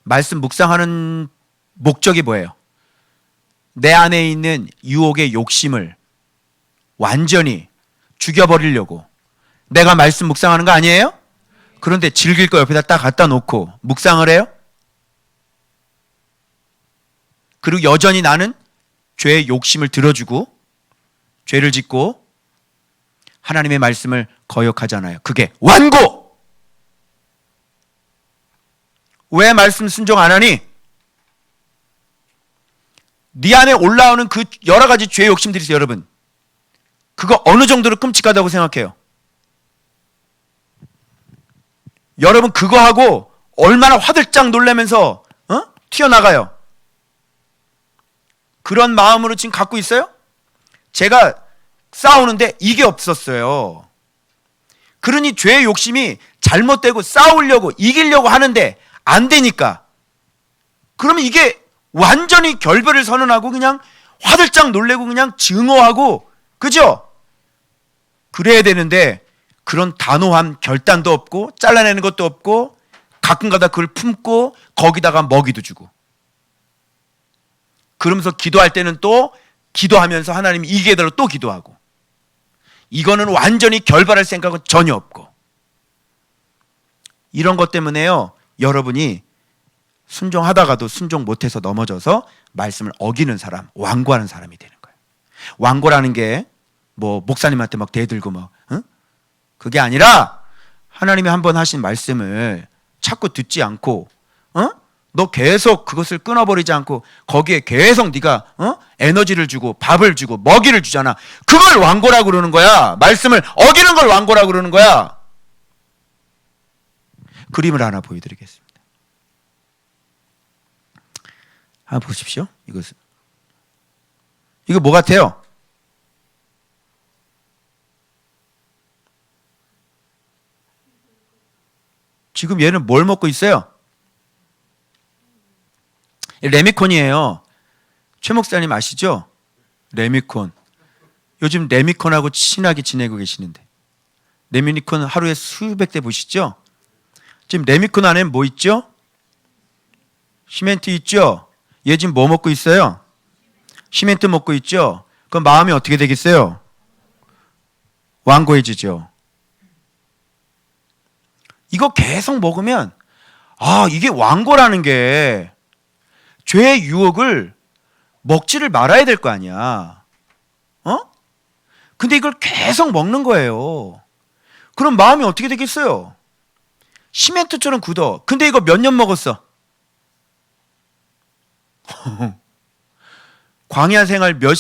말씀 묵상하는 목적이 뭐예요? 내 안에 있는 유혹의 욕심을 완전히 죽여버리려고 내가 말씀 묵상하는 거 아니에요? 그런데 즐길 거 옆에다 딱 갖다 놓고 묵상을 해요? 그리고 여전히 나는 죄의 욕심을 들어주고 죄를 짓고 하나님의 말씀을 거역하잖아요. 그게 완고! 왜 말씀 순종 안 하니? 네 안에 올라오는 그 여러 가지 죄의 욕심들이 있어요. 여러분, 그거 어느 정도로 끔찍하다고 생각해요? 여러분 그거 하고 얼마나 화들짝 놀라면서 튀어나가요. 그런 마음으로 지금 갖고 있어요? 제가 싸우는데 이게 없었어요. 그러니 죄의 욕심이 잘못되고 싸우려고 이기려고 하는데 안 되니까, 그러면 이게 완전히 결별을 선언하고 그냥 화들짝 놀래고 그냥 증오하고, 그죠? 그래야 되는데 그런 단호한 결단도 없고 잘라내는 것도 없고 가끔가다 그걸 품고 거기다가 먹이도 주고, 그러면서 기도할 때는 또 기도하면서 하나님 이게 대로 또 기도하고, 이거는 완전히 결발할 생각은 전혀 없고, 이런 것 때문에요 여러분이 순종하다가도 순종 못해서 넘어져서 말씀을 어기는 사람, 완고하는 사람이 되는 거예요. 완고라는 게 뭐 목사님한테 막 대들고 막 그게 아니라 하나님이 한번 하신 말씀을 자꾸 듣지 않고 너 계속 그것을 끊어버리지 않고 거기에 계속 네가 에너지를 주고 밥을 주고 먹이를 주잖아. 그걸 완고라고 그러는 거야. 말씀을 어기는 걸 완고라고 그러는 거야. 그림을 하나 보여드리겠습니다. 한번 보십시오. 이것은, 이거 뭐 같아요? 지금 얘는 뭘 먹고 있어요? 레미콘이에요. 최 목사님 아시죠? 레미콘. 요즘 레미콘하고 친하게 지내고 계시는데. 레미콘 하루에 수백 대 보시죠? 지금 레미콘 안에 뭐 있죠? 시멘트 있죠? 얘 지금 뭐 먹고 있어요? 시멘트 먹고 있죠? 그럼 마음이 어떻게 되겠어요? 완고해지죠. 이거 계속 먹으면 이게 완고라는 게 죄의 유혹을 먹지를 말아야 될 거 아니야. 근데 이걸 계속 먹는 거예요. 그럼 마음이 어떻게 되겠어요? 시멘트처럼 굳어. 근데 이거 몇 년 먹었어? 광야 생활 몇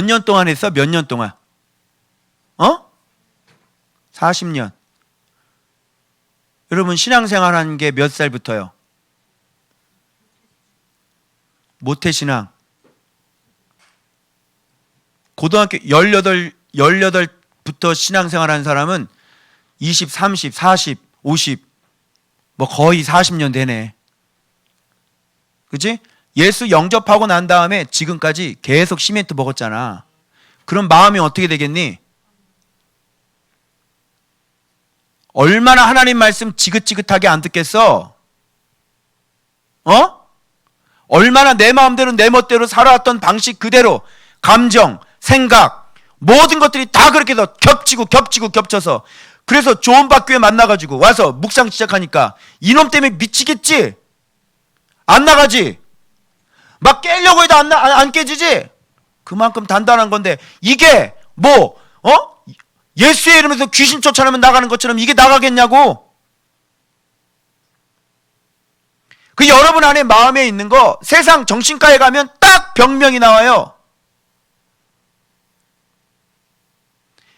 년 동안 했어? 몇 년 동안? 40년. 여러분 신앙생활 한 게 몇 살부터요? 모태신앙. 고등학교 18부터 신앙생활 한 사람은 20, 30, 40, 50, 뭐 거의 40년 되네. 그치? 예수 영접하고 난 다음에 지금까지 계속 시멘트 먹었잖아. 그럼 마음이 어떻게 되겠니? 얼마나 하나님 말씀 지긋지긋하게 안 듣겠어? 얼마나 내 마음대로 내 멋대로 살아왔던 방식 그대로 감정, 생각 모든 것들이 다 그렇게 겹쳐서 그래서 좋은 박교회 만나가지고 와서 묵상 시작하니까 이놈 때문에 미치겠지? 안 나가지? 막 깨려고 해도 안 깨지지? 그만큼 단단한 건데 이게 예수의 이름에서 귀신 쫓아내면 나가는 것처럼 이게 나가겠냐고? 그 여러분 안에 마음에 있는 거 세상 정신과에 가면 딱 병명이 나와요.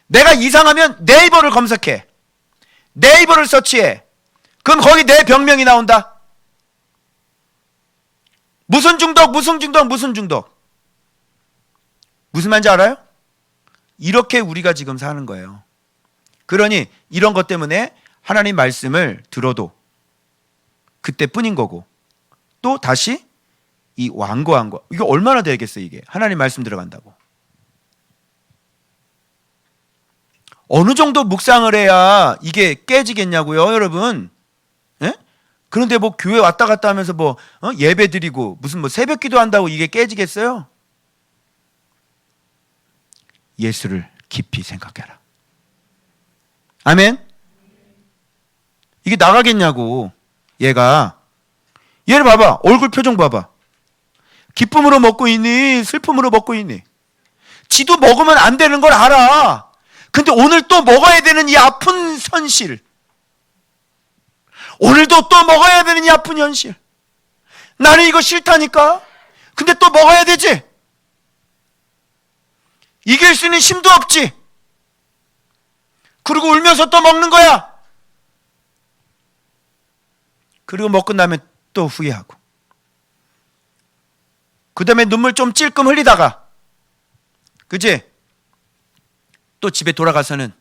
내가 이상하면 네이버를 검색해. 네이버를 서치해. 그럼 거기 내 병명이 나온다. 무슨 중독. 무슨 말인지 알아요? 이렇게 우리가 지금 사는 거예요. 그러니 이런 것 때문에 하나님 말씀을 들어도 그때뿐인 거고 또 다시 이 완고한 거. 이거 얼마나 되겠어요 이게. 하나님 말씀 들어간다고. 어느 정도 묵상을 해야 이게 깨지겠냐고요 여러분. 예? 그런데 뭐 교회 왔다 갔다 하면서 예배 드리고 무슨 새벽 기도 한다고 이게 깨지겠어요? 예수를 깊이 생각해라. 아멘? 이게 나가겠냐고. 얘를 봐봐. 얼굴 표정 봐봐. 기쁨으로 먹고 있니? 슬픔으로 먹고 있니? 지도 먹으면 안 되는 걸 알아. 근데 오늘 또 먹어야 되는 이 아픈 현실. 오늘도 또 먹어야 되는 이 아픈 현실. 나는 이거 싫다니까. 근데 또 먹어야 되지. 이길 수 있는 힘도 없지. 그리고 울면서 또 먹는 거야. 그리고 먹고 나면 또 후회하고. 그 다음에 눈물 좀 찔끔 흘리다가 그치? 또 집에 돌아가서는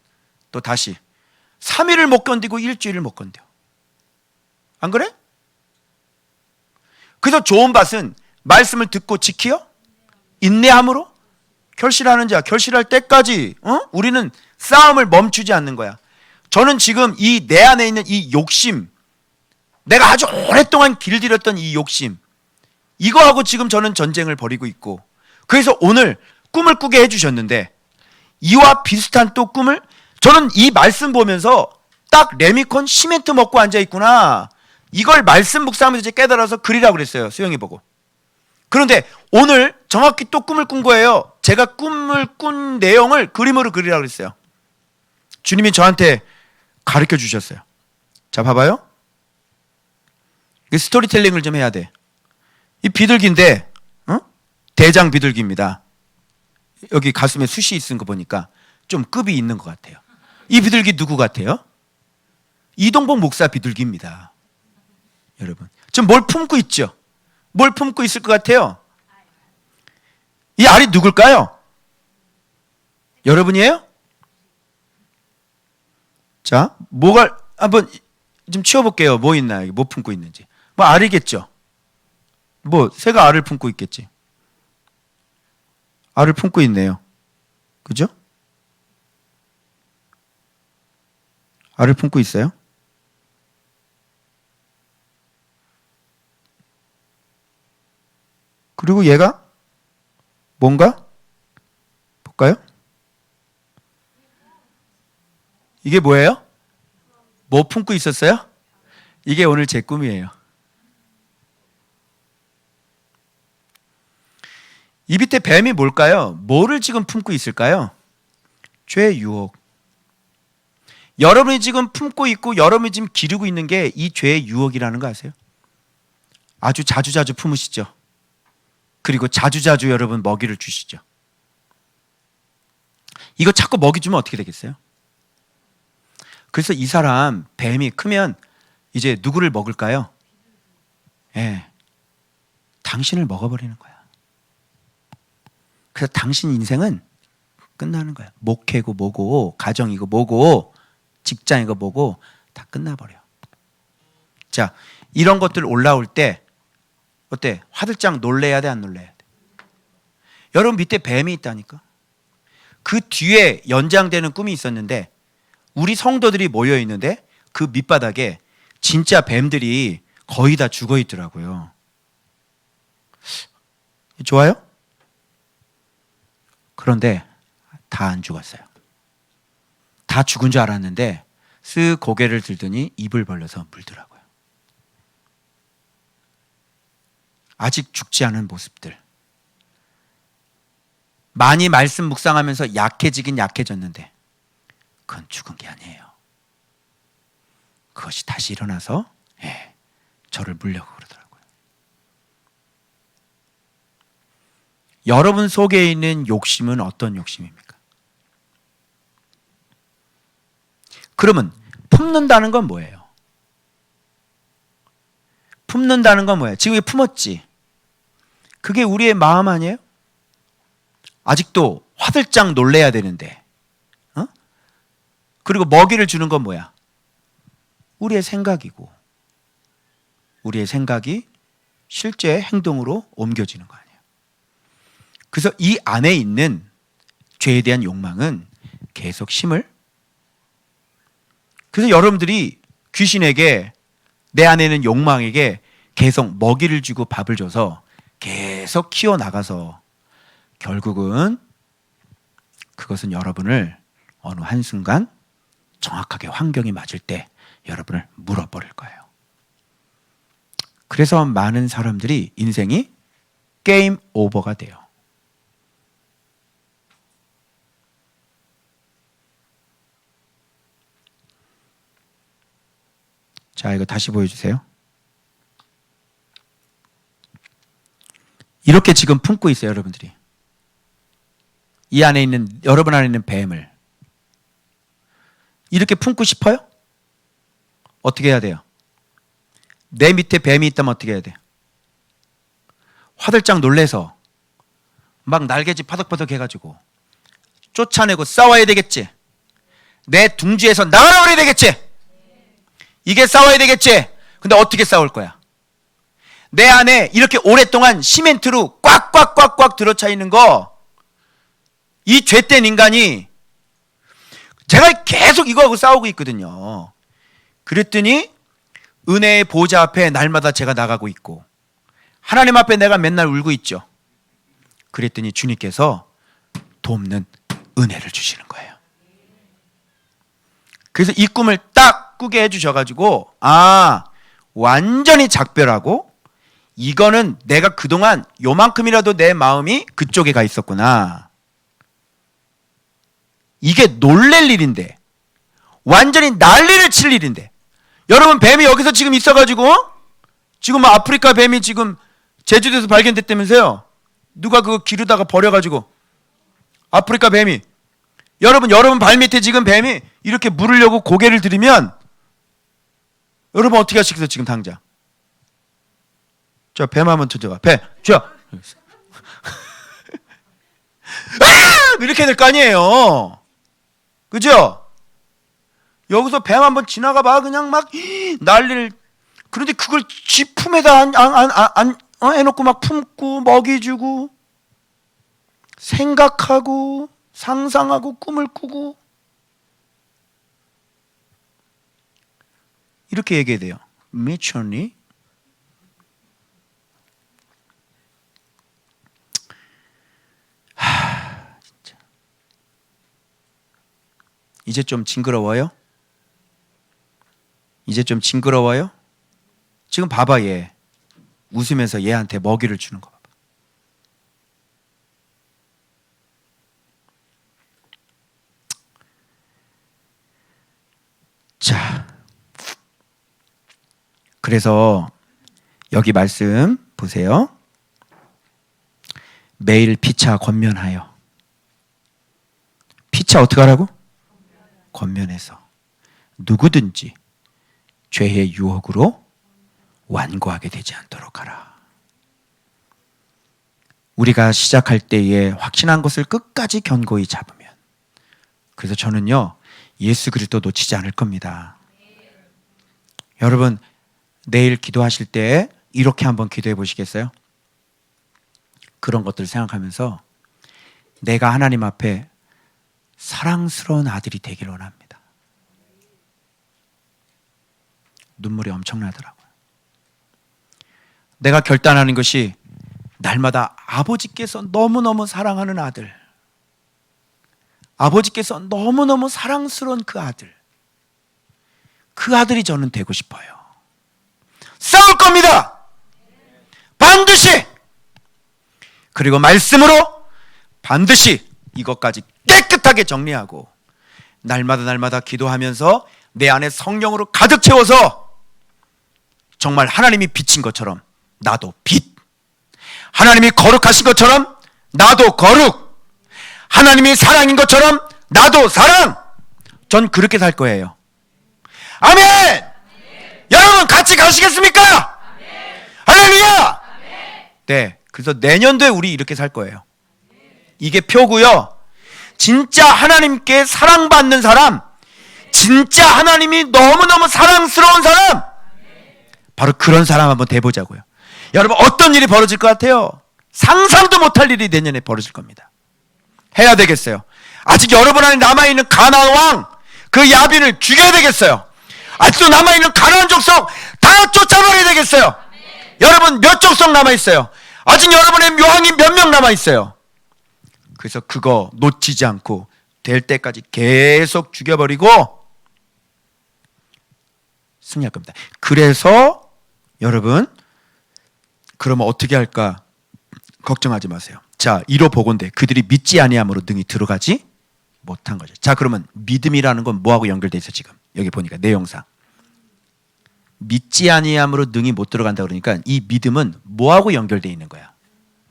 또 다시 3일을 못 견디고 일주일을 못 견뎌. 안 그래? 그래서 좋은 밭은 말씀을 듣고 지키어 인내함으로 결실하는 자, 결실할 때까지 우리는 싸움을 멈추지 않는 거야. 저는 지금 이 내 안에 있는 이 욕심, 내가 아주 오랫동안 길들였던 이 욕심, 이거하고 지금 저는 전쟁을 벌이고 있고, 그래서 오늘 꿈을 꾸게 해주셨는데 이와 비슷한 또 꿈을 저는 이 말씀 보면서 딱 레미콘 시멘트 먹고 앉아있구나, 이걸 말씀 묵상하면서 이제 깨달아서 그리라고 그랬어요. 수영이 보고. 그런데 오늘 정확히 또 꿈을 꾼 거예요. 제가 꿈을 꾼 내용을 그림으로 그리라고 그랬어요. 주님이 저한테 가르쳐 주셨어요. 자, 봐봐요. 스토리텔링을 좀 해야 돼. 이 비둘기인데 대장 비둘기입니다. 여기 가슴에 숱이 있는 거 보니까 좀 급이 있는 것 같아요. 이 비둘기 누구 같아요? 이동복 목사 비둘기입니다. 여러분 지금 뭘 품고 있죠? 뭘 품고 있을 것 같아요? 이 알이 누굴까요? 여러분이에요? 자, 뭐가 한번 좀 치워볼게요. 뭐 있나? 뭐 품고 있는지. 뭐 알이겠죠. 뭐 새가 알을 품고 있겠지. 알을 품고 있네요. 그죠? 알을 품고 있어요? 그리고 얘가 뭔가? 볼까요? 이게 뭐예요? 뭐 품고 있었어요? 이게 오늘 제 꿈이에요. 이 밑에 뱀이 뭘까요? 뭐를 지금 품고 있을까요? 죄의 유혹. 여러분이 지금 품고 있고 여러분이 지금 기르고 있는 게 이 죄의 유혹이라는 거 아세요? 아주 자주자주 품으시죠. 그리고 자주자주 여러분 먹이를 주시죠. 이거 자꾸 먹이 주면 어떻게 되겠어요? 그래서 이 사람 뱀이 크면 이제 누구를 먹을까요? 예, 당신을 먹어버리는 거야. 그래서 당신 인생은 끝나는 거야. 목회고 뭐고 가정이고 뭐고 직장이고 뭐고 다 끝나버려. 자, 이런 것들 올라올 때 어때? 화들짝 놀래야 돼, 안 놀래야 돼? 여러분 밑에 뱀이 있다니까. 그 뒤에 연장되는 꿈이 있었는데 우리 성도들이 모여 있는데 그 밑바닥에 진짜 뱀들이 거의 다 죽어 있더라고요. 좋아요? 그런데 다 안 죽었어요. 다 죽은 줄 알았는데 쓱 고개를 들더니 입을 벌려서 물더라고요. 아직 죽지 않은 모습들. 많이 말씀 묵상하면서 약해지긴 약해졌는데 그건 죽은 게 아니에요. 그것이 다시 일어나서 저를 물려고 그러더라고요. 여러분 속에 있는 욕심은 어떤 욕심입니까? 그러면 품는다는 건 뭐예요? 품는다는 건 뭐예요? 지금 품었지. 그게 우리의 마음 아니에요? 아직도 화들짝 놀래야 되는데. 그리고 먹이를 주는 건 뭐야? 우리의 생각이고 우리의 생각이 실제 행동으로 옮겨지는 거 아니에요. 그래서 이 안에 있는 죄에 대한 욕망은 계속 힘을. 그래서 여러분들이 귀신에게 내 안에 있는 욕망에게 계속 먹이를 주고 밥을 줘서 계속 키워나가서 결국은 그것은 여러분을 어느 한순간 정확하게 환경이 맞을 때 여러분을 물어버릴 거예요. 그래서 많은 사람들이 인생이 게임 오버가 돼요. 자, 이거 다시 보여주세요. 이렇게 지금 품고 있어요, 여러분들이. 이 안에 있는, 여러분 안에 있는 뱀을. 이렇게 품고 싶어요? 어떻게 해야 돼요? 내 밑에 뱀이 있다면 어떻게 해야 돼요? 화들짝 놀래서 막 날개짓 파덕파덕 해가지고 쫓아내고 싸워야 되겠지. 내 둥지에서 나가버려야 되겠지. 이게 싸워야 되겠지. 근데 어떻게 싸울 거야? 내 안에 이렇게 오랫동안 시멘트로 꽉꽉꽉꽉 들어차 있는 거, 이 죄된 인간이 제가 계속 이거하고 싸우고 있거든요. 그랬더니 은혜의 보좌 앞에 날마다 제가 나가고 있고 하나님 앞에 내가 맨날 울고 있죠. 그랬더니 주님께서 돕는 은혜를 주시는 거예요. 그래서 이 꿈을 딱 꾸게 해주셔가지고 완전히 작별하고 이거는 내가 그동안 요만큼이라도 내 마음이 그쪽에 가 있었구나. 이게 놀랄 일인데, 완전히 난리를 칠 일인데, 여러분 뱀이 여기서 지금 있어가지고 지금 아프리카 뱀이 지금 제주도에서 발견됐다면서요. 누가 그거 기르다가 버려가지고 아프리카 뱀이, 여러분 발밑에 지금 뱀이 이렇게 물으려고 고개를 들이면 여러분 어떻게 하시겠어요? 지금 당장 자, 뱀 한번 쳐줘봐. 뱀 자 이렇게 될 거 아니에요. 그죠? 여기서 뱀 한번 지나가 봐. 그냥 막 난리를. 그런데 그걸 지 품에다 해놓고 막 품고 먹이주고 생각하고 상상하고 꿈을 꾸고 이렇게 얘기해야 돼요. 미쳤니? 진짜. 이제 좀 징그러워요? 이제 좀 징그러워요? 지금 봐봐, 얘 웃으면서 얘한테 먹이를 주는 거 봐봐. 자, 그래서 여기 말씀 보세요. 매일 피차 권면하여. 피차 어떻게 하라고? 권면해서 누구든지 죄의 유혹으로 완고하게 되지 않도록 하라. 우리가 시작할 때에 확신한 것을 끝까지 견고히 잡으면, 그래서 저는요 예수 그리스도 놓치지 않을 겁니다. 여러분 내일 기도하실 때 이렇게 한번 기도해 보시겠어요? 그런 것들을 생각하면서 내가 하나님 앞에 사랑스러운 아들이 되기를 원합니다. 눈물이 엄청나더라고요. 내가 결단하는 것이 날마다 아버지께서 너무너무 사랑하는 아들, 아버지께서 너무너무 사랑스러운 그 아들이 저는 되고 싶어요. 싸울 겁니다. 반드시. 그리고 말씀으로 반드시 이것까지 깨끗하게 정리하고 날마다 기도하면서 내 안에 성령으로 가득 채워서 정말 하나님이 빛인 것처럼 나도 빛, 하나님이 거룩하신 것처럼 나도 거룩, 하나님이 사랑인 것처럼 나도 사랑. 전 그렇게 살 거예요. 아멘. 여러분 같이 가시겠습니까? 할렐루야. 네, 그래서 내년도에 우리 이렇게 살 거예요. 이게 표고요. 진짜 하나님께 사랑받는 사람, 진짜 하나님이 너무너무 사랑스러운 사람, 바로 그런 사람 한번 돼보자고요. 여러분 어떤 일이 벌어질 것 같아요? 상상도 못할 일이 내년에 벌어질 겁니다. 해야 되겠어요. 아직 여러분 안에 남아있는 가나안 왕, 그 야빈을 죽여야 되겠어요. 아직도 남아있는 가나안 족속 다 쫓아버려야 되겠어요. 여러분 몇 족속 남아있어요? 아직 여러분의 묘왕이 몇 명 남아있어요. 그래서 그거 놓치지 않고 될 때까지 계속 죽여버리고 승리할 겁니다. 그래서 여러분 그러면 어떻게 할까 걱정하지 마세요. 자, 이로 보건대 그들이 믿지 아니함으로 능히 들어가지 못한 거죠. 자, 그러면 믿음이라는 건 뭐하고 연결돼 있어? 지금 여기 보니까 내용상 믿지 아니함으로 능히 못 들어간다 그러니까 이 믿음은 뭐하고 연결돼 있는 거야?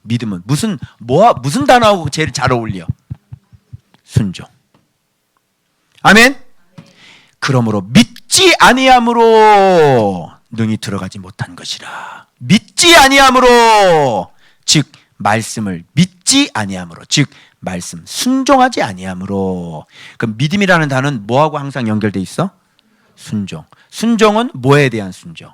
믿음은 무슨 단어하고 제일 잘 어울려? 순종. 아멘. 그러므로 믿지 아니함으로 능히 들어가지 못한 것이라. 믿지 아니함으로, 즉 말씀을 믿지 아니함으로, 즉 말씀 순종하지 아니함으로. 그럼 믿음이라는 단어는 뭐하고 항상 연결돼 있어? 순종. 순종은 뭐에 대한 순종?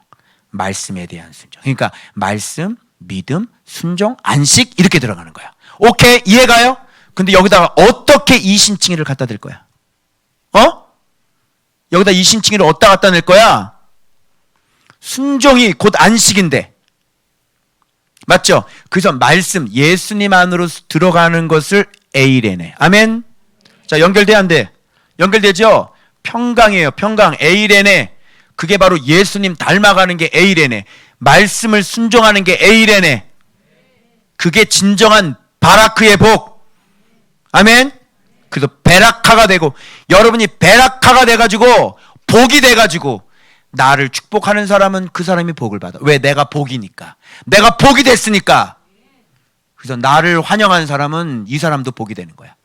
말씀에 대한 순종. 그러니까 말씀, 믿음, 순종, 안식 이렇게 들어가는 거야. 오케이, 이해가요? 근데 여기다가 어떻게 이신칭의를 갖다 댈 거야? 여기다 이신칭의를 어디다 갖다 낼 거야? 순종이 곧 안식인데, 맞죠? 그래서 말씀, 예수님 안으로 들어가는 것을 에이레네. 아멘. 자, 연결돼 안 돼? 연결되죠? 평강이에요. 평강. 에이레네. 그게 바로 예수님 닮아가는 게 에이레네. 말씀을 순종하는 게 에이레네. 그게 진정한 바라크의 복. 아멘. 그래서 베라카가 되고, 여러분이 베라카가 돼가지고 복이 돼가지고 나를 축복하는 사람은 그 사람이 복을 받아. 왜? 내가 복이니까. 내가 복이 됐으니까. 그래서 나를 환영하는 사람은 이 사람도 복이 되는 거야.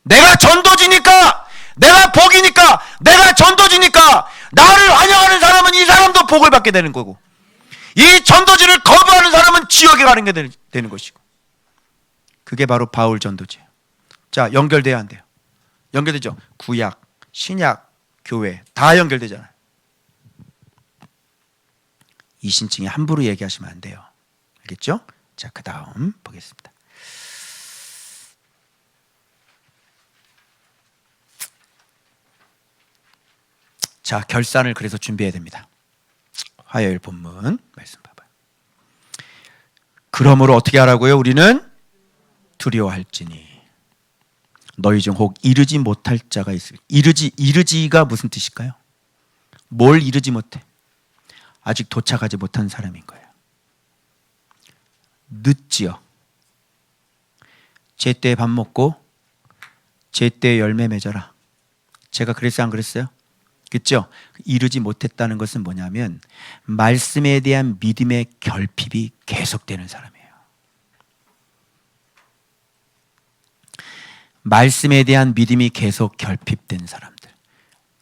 내가 전도지니까, 내가 복이니까, 내가 전도지니까 나를 환영하는 사람은 이 사람도 복을 받게 되는 거고, 이 전도지를 거부하는 사람은 지옥에 가는 게 되는 것이고. 그게 바로 바울 전도지예요. 자, 연결돼야 한대요. 연결되죠? 구약, 신약, 교회 다 연결되잖아요. 이신칭에 함부로 얘기하시면 안 돼요. 알겠죠? 자, 그 다음 보겠습니다. 자, 결산을 그래서 준비해야 됩니다. 화요일 본문 말씀 봐봐요. 그러므로 어떻게 하라고요? 우리는 두려워할지니 너희 중 혹 이르지 못할 자가 있을. 이르지가 무슨 뜻일까요? 뭘 이르지 못해? 아직 도착하지 못한 사람인 거예요. 늦지요. 제때에 밥 먹고 제때에 열매 맺어라. 제가 그랬어요, 안 그랬어요? 그렇죠? 이르지 못했다는 것은 뭐냐면 말씀에 대한 믿음의 결핍이 계속되는 사람이에요. 말씀에 대한 믿음이 계속 결핍된 사람들.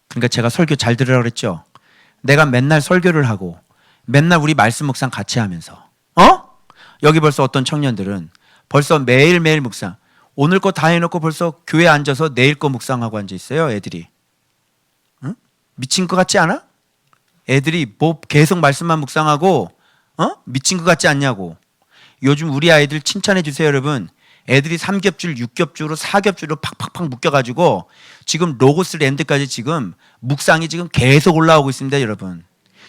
그러니까 제가 설교 잘 들으라고 그랬죠? 내가 맨날 설교를 하고 맨날 우리 말씀 묵상 같이 하면서 여기 벌써 어떤 청년들은 벌써 매일매일 묵상, 오늘 거 다 해놓고 벌써 교회에 앉아서 내일 거 묵상하고 앉아 있어요. 애들이 미친 것 같지 않아? 애들이 뭐 계속 말씀만 묵상하고 미친 것 같지 않냐고. 요즘 우리 아이들 칭찬해 주세요, 여러분. 애들이 3겹줄, 6겹줄로 4겹줄로 팍팍팍 묶여가지고 지금 로고스 랜드까지 지금 묵상이 지금 계속 올라오고 있습니다, 여러분.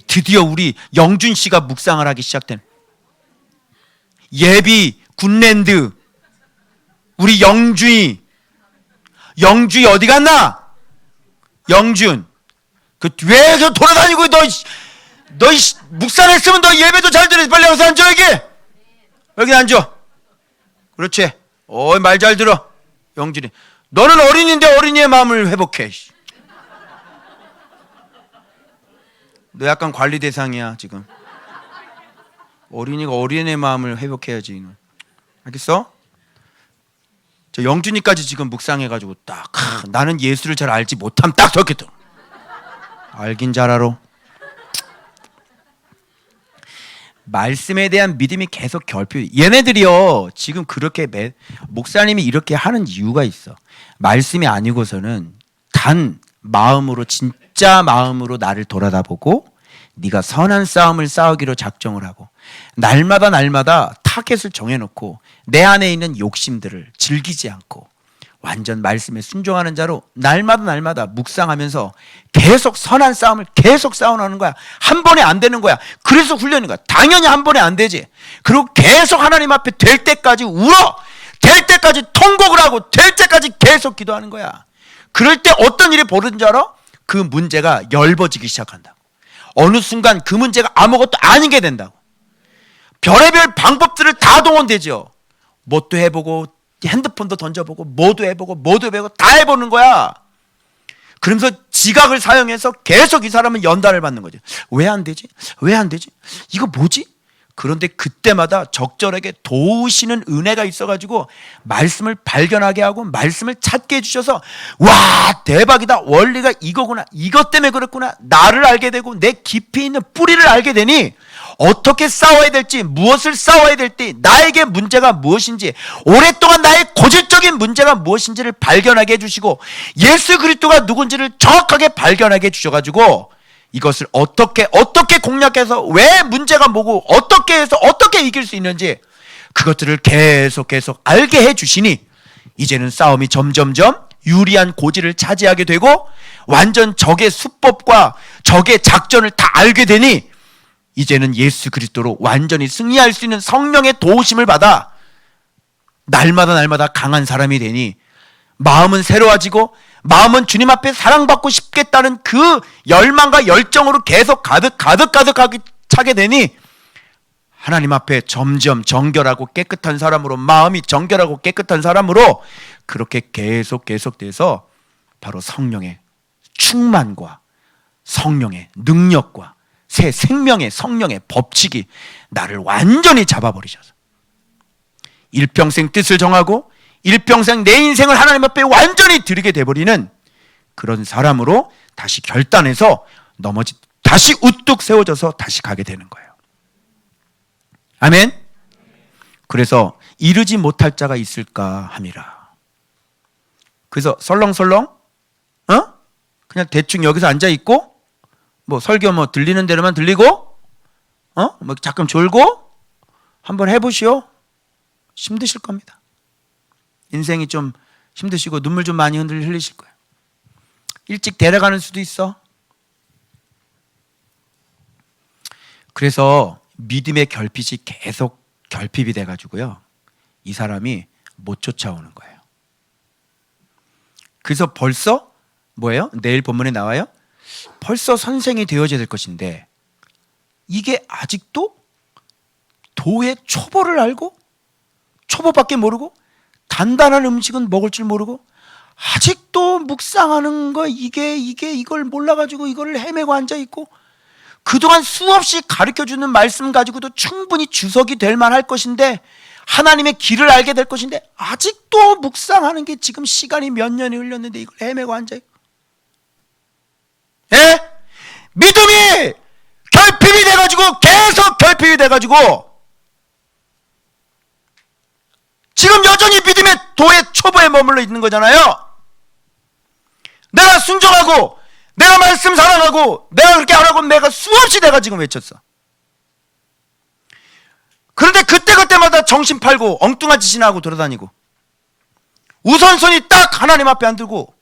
드디어 우리 영준 씨가 묵상을 하기 시작된 예비 굿랜드 우리 영준이 어디 갔나? 영준 그 왜 저 돌아다니고 너 묵상했으면 너 예배도 잘 들어. 빨리 와서 앉아. 여기 앉아. 그렇지. 말 잘 들어. 영준이 너는 어린이인데 어린이의 마음을 회복해. 너 약간 관리 대상이야 지금. 어린이가 어린이의 마음을 회복해야지. 알겠어? 저 영준이까지 지금 묵상해가지고 딱 나는 예수를 잘 알지 못함 딱 저렇게 또 알긴 잘 알아. 말씀에 대한 믿음이 계속 결핍. 얘네들이요 지금 그렇게 목사님이 이렇게 하는 이유가 있어. 말씀이 아니고서는 단 마음으로 진짜 마음으로 나를 돌아다보고 네가 선한 싸움을 싸우기로 작정을 하고 날마다 타겟을 정해놓고 내 안에 있는 욕심들을 즐기지 않고 완전 말씀에 순종하는 자로 날마다 묵상하면서 계속 선한 싸움을 계속 싸워나가는 거야. 한 번에 안 되는 거야. 그래서 훈련인 거야. 당연히 한 번에 안 되지. 그리고 계속 하나님 앞에 될 때까지 울어. 될 때까지 통곡을 하고 될 때까지 계속 기도하는 거야. 그럴 때 어떤 일이 벌어진 줄 알아? 그 문제가 엷어지기 시작한다. 어느 순간 그 문제가 아무것도 아니게 된다고. 별의별 방법들을 다 동원되죠. 뭣도 해보고 핸드폰도 던져보고 뭐도 해보고 다 해보는 거야. 그러면서 지각을 사용해서 계속 이 사람은 연단을 받는 거죠. 왜 안 되지? 이거 뭐지? 그런데 그때마다 적절하게 도우시는 은혜가 있어가지고 말씀을 발견하게 하고 말씀을 찾게 해주셔서 와 대박이다. 원리가 이거구나. 이것 때문에 그렇구나. 나를 알게 되고 내 깊이 있는 뿌리를 알게 되니 어떻게 싸워야 될지, 무엇을 싸워야 될지, 나에게 문제가 무엇인지, 오랫동안 나의 고질적인 문제가 무엇인지를 발견하게 해주시고 예수 그리스도가 누군지를 정확하게 발견하게 해주셔가지고 이것을 어떻게 공략해서 왜 문제가 뭐고 어떻게 해서 어떻게 이길 수 있는지 그것들을 계속 알게 해주시니 이제는 싸움이 점점점 유리한 고지를 차지하게 되고 완전 적의 수법과 적의 작전을 다 알게 되니 이제는 예수 그리스도로 완전히 승리할 수 있는 성령의 도우심을 받아 날마다 강한 사람이 되니 마음은 새로워지고 마음은 주님 앞에 사랑받고 싶겠다는 그 열망과 열정으로 계속 가득하게 차게 되니 하나님 앞에 점점 정결하고 깨끗한 사람으로 마음이 정결하고 깨끗한 사람으로 그렇게 계속돼서 바로 성령의 충만과 성령의 능력과 새 생명의 성령의 법칙이 나를 완전히 잡아버리셔서 일평생 뜻을 정하고 일평생 내 인생을 하나님 앞에 완전히 드리게 돼버리는 그런 사람으로 다시 결단해서 다시 우뚝 세워져서 다시 가게 되는 거예요. 아멘. 그래서 이르지 못할 자가 있을까 함이라. 그래서 설렁설렁 그냥 대충 여기서 앉아 있고 뭐 설교 들리는 대로만 들리고 뭐 잠깐 졸고 한번 해보시오. 힘드실 겁니다. 인생이 좀 힘드시고 눈물 좀 많이 흘리실 거예요. 일찍 데려가는 수도 있어. 그래서 믿음의 결핍이 계속 결핍이 돼가지고요, 이 사람이 못 쫓아오는 거예요. 그래서 벌써 뭐예요? 내일 본문에 나와요. 벌써 선생이 되어져야 될 것인데 이게 아직도 도의 초보를 알고 초보밖에 모르고 단단한 음식은 먹을 줄 모르고 아직도 묵상하는 거 이걸 몰라가지고 이걸 헤매고 앉아있고 그동안 수없이 가르쳐주는 말씀 가지고도 충분히 주석이 될 만할 것인데 하나님의 길을 알게 될 것인데 아직도 묵상하는 게 지금 시간이 몇 년이 흘렸는데 이걸 헤매고 앉아있고, 예? 믿음이 결핍이 돼가지고 계속 결핍이 돼가지고 지금 여전히 믿음의 도의 초보에 머물러 있는 거잖아요. 내가 순종하고 내가 말씀 사랑하고 내가 그렇게 안 하고 내가 수없이 내가 지금 외쳤어. 그런데 그때마다 정신 팔고 엉뚱한 짓이나 하고 돌아다니고 우선순위 딱 하나님 앞에 안 들고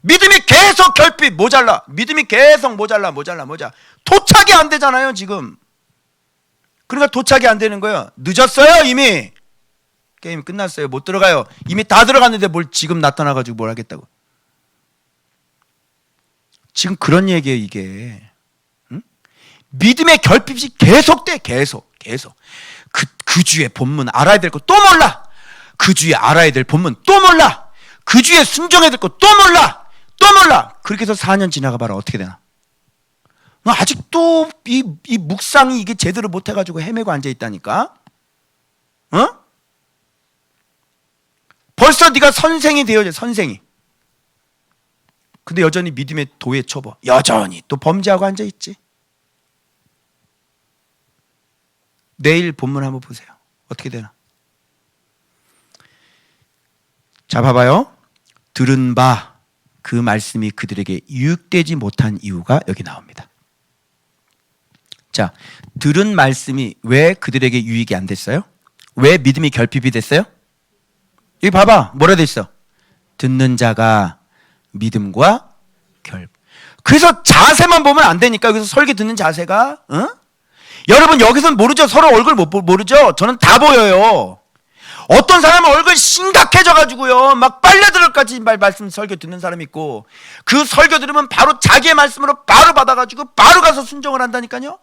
믿음이 계속 결핍 모자라, 믿음이 계속 모자라 도착이 안 되잖아요 지금. 그러니까 도착이 안 되는 거예요. 늦었어요. 이미 게임 끝났어요. 못 들어가요. 이미 다 들어갔는데 뭘 지금 나타나가지고 뭘 하겠다고. 지금 그런 얘기예요 이게. 응? 믿음의 결핍이 계속돼. 계속 그 주의 본문 알아야 될 거 또 몰라. 그 주에 알아야 될 본문 또 몰라. 그 주에 순종해야 될 거 또 몰라. 그렇게 해서 4년 지나가 봐라. 어떻게 되나. 너 아직도 이 묵상이 이게 제대로 못 해가지고 헤매고 앉아있다니까. 벌써 네가 선생이 되어져. 선생이. 근데 여전히 믿음의 도의 초보, 여전히 또 범죄하고 앉아있지. 내일 본문 한번 보세요. 어떻게 되나. 자, 봐봐요. 들은 바 그 말씀이 그들에게 유익되지 못한 이유가 여기 나옵니다. 자, 들은 말씀이 왜 그들에게 유익이 안 됐어요? 왜 믿음이 결핍이 됐어요? 여기 봐봐. 뭐라 돼 있어? 듣는 자가 믿음과 결핍. 그래서 자세만 보면 안 되니까. 그래서 설교 듣는 자세가, 여러분 여기서는 모르죠. 서로 얼굴 모르죠. 저는 다 보여요. 어떤 사람은 얼굴 심각해져가지고요, 막 빨려들을까지 말씀 설교 듣는 사람이 있고, 그 설교 들으면 바로 자기의 말씀으로 바로 받아가지고 바로 가서 순종을 한다니까요.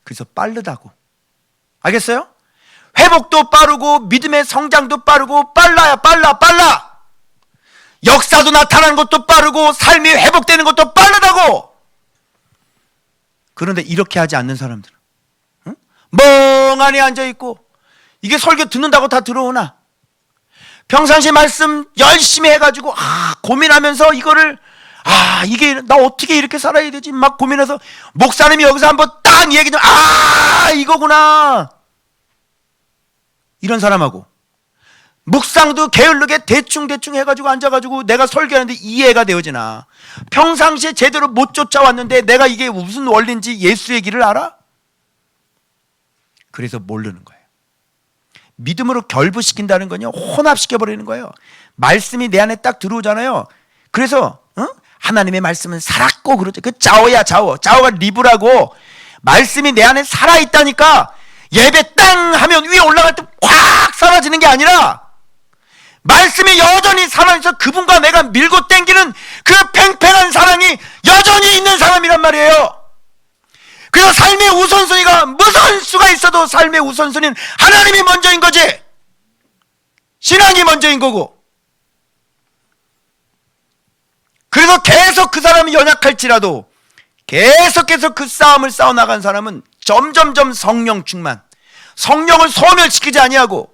그래서 빠르다고. 알겠어요? 회복도 빠르고 믿음의 성장도 빠르고 빨라. 역사도 나타나는 것도 빠르고 삶이 회복되는 것도 빠르다고. 그런데 이렇게 하지 않는 사람들은 멍하니 앉아있고, 이게 설교 듣는다고 다 들어오나? 평상시 말씀 열심히 해가지고 고민하면서 이거를 이게 나 어떻게 이렇게 살아야 되지? 막 고민해서 목사님이 여기서 한번 딱 얘기 좀 이거구나. 이런 사람하고 묵상도 게을르게 대충 해가지고 앉아가지고 내가 설교하는데 이해가 되어지나? 평상시에 제대로 못 쫓아왔는데 내가 이게 무슨 원리인지 예수의 길을 알아? 그래서 모르는 거예요. 믿음으로 결부시킨다는 건요, 혼합시켜버리는 거예요. 말씀이 내 안에 딱 들어오잖아요. 그래서 하나님의 말씀은 살았고 그러죠. 그 자오가 리브라고, 말씀이 내 안에 살아있다니까. 예배 땅 하면 위에 올라갈 때 확 사라지는 게 아니라 말씀이 여전히 살아있어 그분과 내가 밀고 땡기는 그 팽팽한 사랑이 여전히 있는 사람이란 말이에요. 그래서 삶의 우선순위가 무슨 수가 있어도 삶의 우선순위는 하나님이 먼저인 거지. 신앙이 먼저인 거고. 그래서 계속 그 사람이 연약할지라도 계속해서 그 싸움을 싸워나간 사람은 점점점 성령 충만, 성령을 소멸시키지 아니하고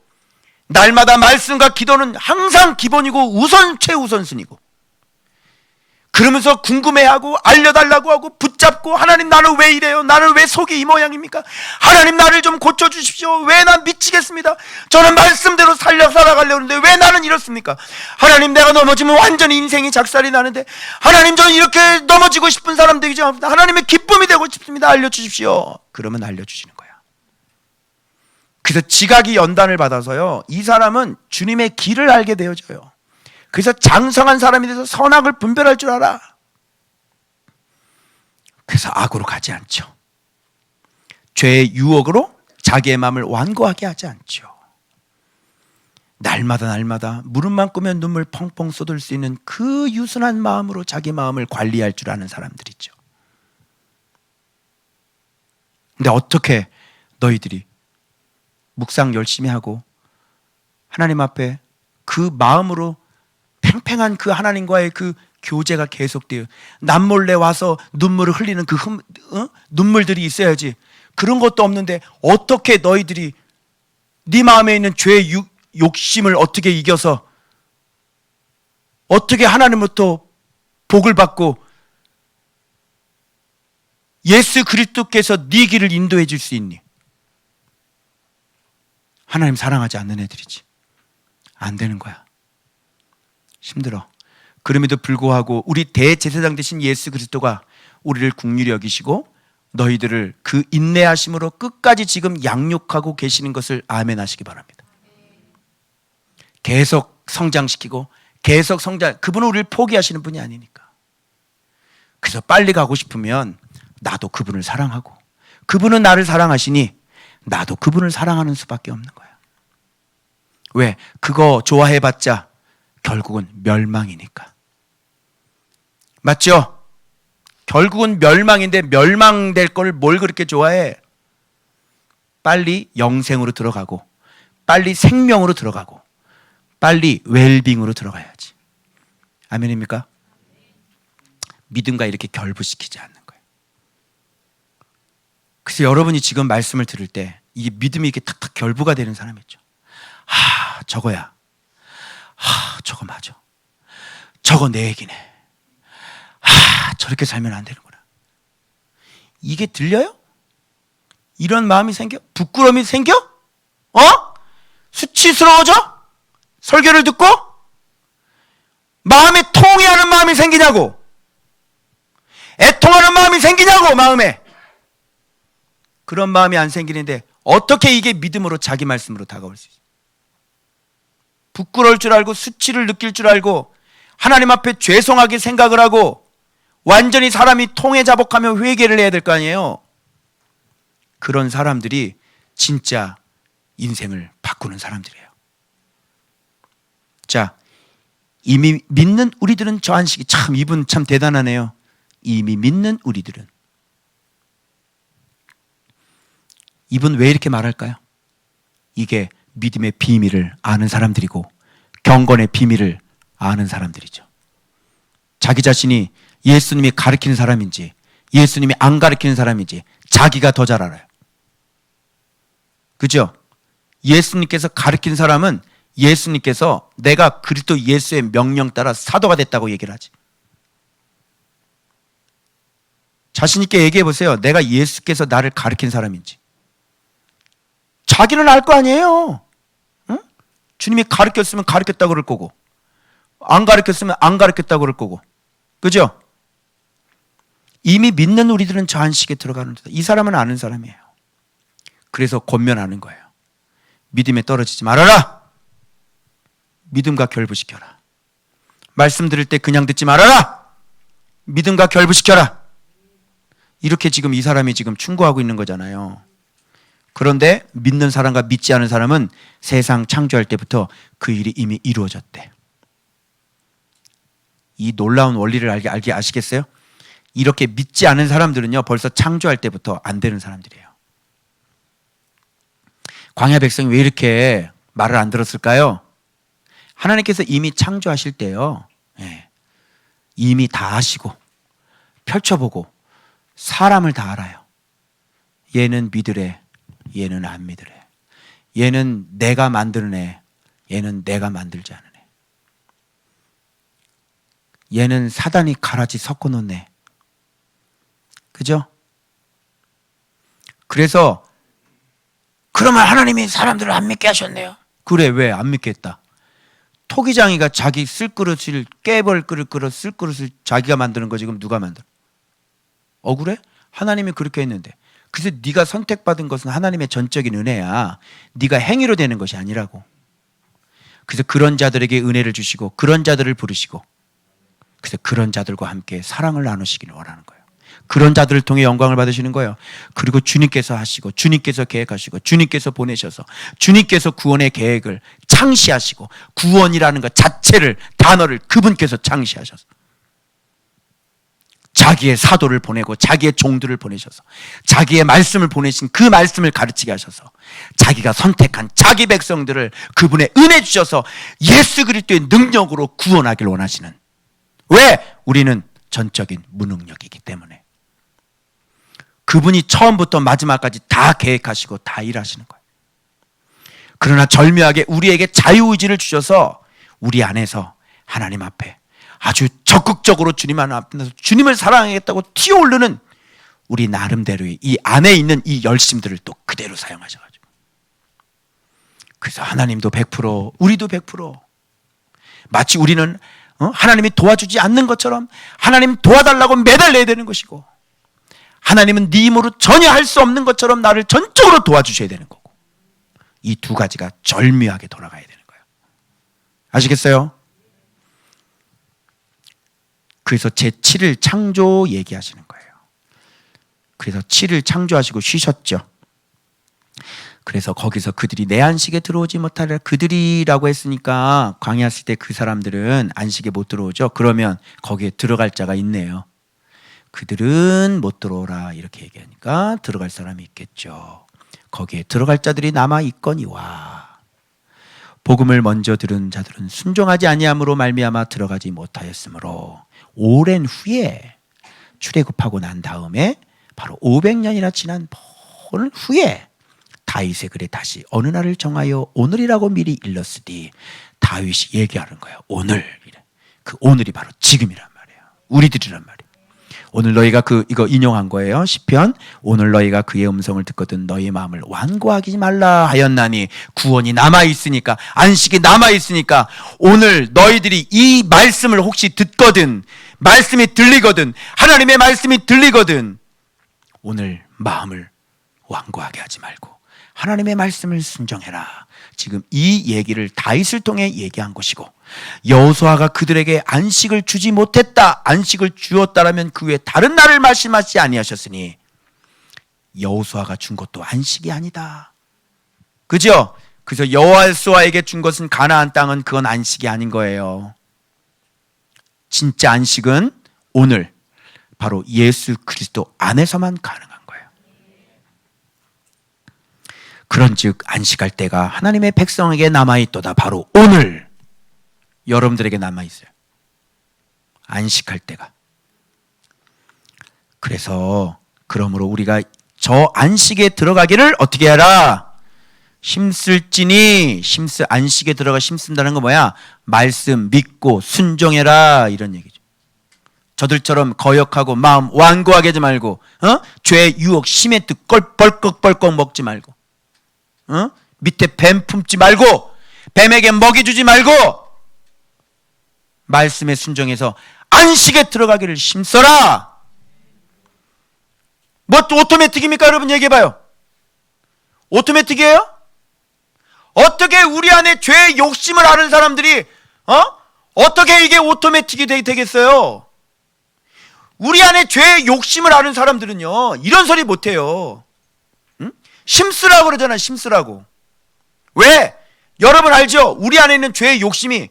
날마다 말씀과 기도는 항상 기본이고 최우선순위고, 그러면서 궁금해하고 알려달라고 하고 붙잡고 하나님 나는 왜 이래요? 나는 왜 속이 이 모양입니까? 하나님 나를 좀 고쳐주십시오. 왜 난 미치겠습니다. 저는 말씀대로 살아가려고 하는데 왜 나는 이렇습니까? 하나님 내가 넘어지면 완전히 인생이 작살이 나는데 하나님 저는 이렇게 넘어지고 싶은 사람 되기 전 하나님의 기쁨이 되고 싶습니다. 알려주십시오. 그러면 알려주시는 거야. 그래서 지각이 연단을 받아서요, 이 사람은 주님의 길을 알게 되어져요. 그래서 장성한 사람이 돼서 선악을 분별할 줄 알아. 그래서 악으로 가지 않죠. 죄의 유혹으로 자기의 마음을 완고하게 하지 않죠. 날마다 무릎만 끄면 눈물 펑펑 쏟을 수 있는 그 유순한 마음으로 자기 마음을 관리할 줄 아는 사람들이죠. 근데 어떻게 너희들이 묵상 열심히 하고 하나님 앞에 그 마음으로 팽팽한 그 하나님과의 그 교제가 계속돼요. 남몰래 와서 눈물을 흘리는 그 눈물들이 있어야지. 그런 것도 없는데 어떻게 너희들이 네 마음에 있는 죄의 욕심을 어떻게 이겨서 어떻게 하나님으로부터 복을 받고 예수 그리스도께서 네 길을 인도해 줄 수 있니? 하나님 사랑하지 않는 애들이지. 안 되는 거야. 힘들어. 그럼에도 불구하고 우리 대제사장 되신 예수 그리스도가 우리를 긍휼히 여기시고 너희들을 그 인내하심으로 끝까지 지금 양육하고 계시는 것을 아멘 하시기 바랍니다. 계속 성장시키고 계속 그분은 우리를 포기하시는 분이 아니니까. 그래서 빨리 가고 싶으면 나도 그분을 사랑하고 그분은 나를 사랑하시니 나도 그분을 사랑하는 수밖에 없는 거야. 왜? 그거 좋아해봤자 결국은 멸망이니까. 맞죠? 결국은 멸망인데 멸망될 걸 뭘 그렇게 좋아해? 빨리 영생으로 들어가고 빨리 생명으로 들어가고 빨리 웰빙으로 들어가야지. 아멘입니까? 믿음과 이렇게 결부시키지 않는 거예요. 그래서 여러분이 지금 말씀을 들을 때 이 믿음이 이렇게 탁탁 결부가 되는 사람이 있죠. 저거야. 저거 맞아. 저거 내 얘기네. 저렇게 살면 안 되는구나. 이게 들려요? 이런 마음이 생겨? 부끄러움이 생겨? 수치스러워져? 설교를 듣고? 마음에 통해하는 마음이 생기냐고? 애통하는 마음이 생기냐고, 마음에? 그런 마음이 안 생기는데 어떻게 이게 믿음으로 자기 말씀으로 다가올 수 있어요? 부끄러울 줄 알고 수치를 느낄 줄 알고 하나님 앞에 죄송하게 생각을 하고 완전히 사람이 통회자복하며 회개를 해야 될 거 아니에요. 그런 사람들이 진짜 인생을 바꾸는 사람들이에요. 자, 이미 믿는 우리들은 저 안식이 참, 이분 참 대단하네요. 이미 믿는 우리들은. 이분 왜 이렇게 말할까요? 이게 믿음의 비밀을 아는 사람들이고 경건의 비밀을 아는 사람들이죠. 자기 자신이 예수님이 가르치는 사람인지 예수님이 안 가르치는 사람인지 자기가 더 잘 알아요. 그죠? 예수님께서 가르치는 사람은 예수님께서 내가 그리스도 예수의 명령 따라 사도가 됐다고 얘기를 하지. 자신 있게 얘기해 보세요. 내가 예수께서 나를 가르친 사람인지. 자기는 알 거 아니에요. 응? 주님이 가르쳤으면 가르쳤다고 그럴 거고 안 가르쳤으면 안 가르쳤다고 그럴 거고. 그죠? 이미 믿는 우리들은 저 안식에 들어가는 이 사람은 아는 사람이에요. 그래서 권면하는 거예요. 믿음에 떨어지지 말아라. 믿음과 결부시켜라. 말씀 들을 때 그냥 듣지 말아라. 믿음과 결부시켜라. 이렇게 지금 이 사람이 지금 충고하고 있는 거잖아요. 그런데 믿는 사람과 믿지 않은 사람은 세상 창조할 때부터 그 일이 이미 이루어졌대. 이 놀라운 원리를 알게 아시겠어요? 이렇게 믿지 않은 사람들은요 벌써 창조할 때부터 안 되는 사람들이에요. 광야 백성이 왜 이렇게 말을 안 들었을까요? 하나님께서 이미 창조하실 때요 이미 다 아시고 펼쳐보고 사람을 다 알아요. 얘는 믿으래, 얘는 안 믿으래. 얘는 내가 만드는 애, 얘는 내가 만들지 않은 애. 얘는 사단이 가라지 섞어놓은 애. 그죠? 그래서 그러면 하나님이 사람들을 안 믿게 하셨네요. 그래, 왜 안 믿게 했다? 토기장이가 자기 쓸 그릇을 깨벌 그릇 쓸 그릇을 자기가 만드는 거지. 그럼 누가 만들어? 억울해? 하나님이 그렇게 했는데. 그래서 네가 선택받은 것은 하나님의 전적인 은혜야. 네가 행위로 되는 것이 아니라고. 그래서 그런 자들에게 은혜를 주시고 그런 자들을 부르시고 그래서 그런 자들과 함께 사랑을 나누시기를 원하는 거예요. 그런 자들을 통해 영광을 받으시는 거예요. 그리고 주님께서 하시고 주님께서 계획하시고 주님께서 보내셔서 주님께서 구원의 계획을 창시하시고 구원이라는 것 자체를 단어를 그분께서 창시하셔서 자기의 사도를 보내고 자기의 종들을 보내셔서 자기의 말씀을 보내신 그 말씀을 가르치게 하셔서 자기가 선택한 자기 백성들을 그분의 은혜 주셔서 예수 그리스도의 능력으로 구원하길 원하시는. 왜? 우리는 전적인 무능력이기 때문에. 그분이 처음부터 마지막까지 다 계획하시고 다 일하시는 거예요. 그러나 절묘하게 우리에게 자유의지를 주셔서 우리 안에서 하나님 앞에 아주 적극적으로 주님 앞에서 주님을 사랑하겠다고 튀어오르는 우리 나름대로의 이 안에 있는 이 열심들을 또 그대로 사용하셔가지고 그래서 하나님도 100% 우리도 100% 마치 우리는 하나님이 도와주지 않는 것처럼 하나님 도와달라고 매달려야 되는 것이고 하나님은 네 힘으로 전혀 할 수 없는 것처럼 나를 전적으로 도와주셔야 되는 거고 이 두 가지가 절묘하게 돌아가야 되는 거예요. 아시겠어요? 그래서 제7일 창조 얘기하시는 거예요. 그래서 7일 창조하시고 쉬셨죠. 그래서 거기서 그들이 내 안식에 들어오지 못하리라. 그들이라고 했으니까 광야 쓸 때 그 사람들은 안식에 못 들어오죠. 그러면 거기에 들어갈 자가 있네요. 그들은 못 들어오라 이렇게 얘기하니까 들어갈 사람이 있겠죠. 거기에 들어갈 자들이 남아 있거니와 복음을 먼저 들은 자들은 순종하지 아니함으로 말미암아 들어가지 못하였으므로 오랜 후에 출애굽하고 난 다음에 바로 500년이나 지난 먼 후에 다윗의 글에 다시 어느 날을 정하여 오늘이라고 미리 일렀으니 다윗이 얘기하는 거예요. 오늘. 그 오늘이 바로 지금이란 말이에요. 우리들이란 말이에요. 오늘 너희가 이거 인용한 거예요. 시편. 오늘 너희가 그의 음성을 듣거든 너희의 마음을 완고하지 말라 하였나니 구원이 남아있으니까 안식이 남아있으니까 오늘 너희들이 이 말씀을 혹시 듣거든 말씀이 들리거든 하나님의 말씀이 들리거든 오늘 마음을 완고하게 하지 말고 하나님의 말씀을 순종해라. 지금 이 얘기를 다윗을 통해 얘기한 것이고 여호수아가 그들에게 안식을 주지 못했다. 안식을 주었다라면 그 외에 다른 날을 말씀하시지 아니하셨으니 여호수아가 준 것도 안식이 아니다. 그죠? 그래서 여호수아에게 준 것은 가나안 땅은 그건 안식이 아닌 거예요. 진짜 안식은 오늘 바로 예수 그리스도 안에서만 가능한 거예요. 그런즉 안식할 때가 하나님의 백성에게 남아있도다. 바로 오늘 여러분들에게 남아있어요. 안식할 때가. 그래서 그러므로 우리가 저 안식에 들어가기를 어떻게 하라? 힘쓸지니 안식에 들어가 힘쓴다는 건 뭐야? 말씀 믿고 순종해라 이런 얘기죠. 저들처럼 거역하고 마음 완고하게 하지 말고 죄의 유혹 심의 뜻 벌컥벌컥 먹지 말고 밑에 뱀 품지 말고 뱀에게 먹이 주지 말고 말씀에 순종해서 안식에 들어가기를 힘써라. 뭐 오토매틱입니까? 여러분 얘기해봐요. 오토매틱이에요? 어떻게 우리 안에 죄의 욕심을 아는 사람들이 어떻게 이게 오토매틱이 되겠어요? 우리 안에 죄의 욕심을 아는 사람들은요 이런 소리 못해요. 심쓰라고 그러잖아. 심쓰라고. 왜? 여러분 알죠? 우리 안에 있는 죄의 욕심이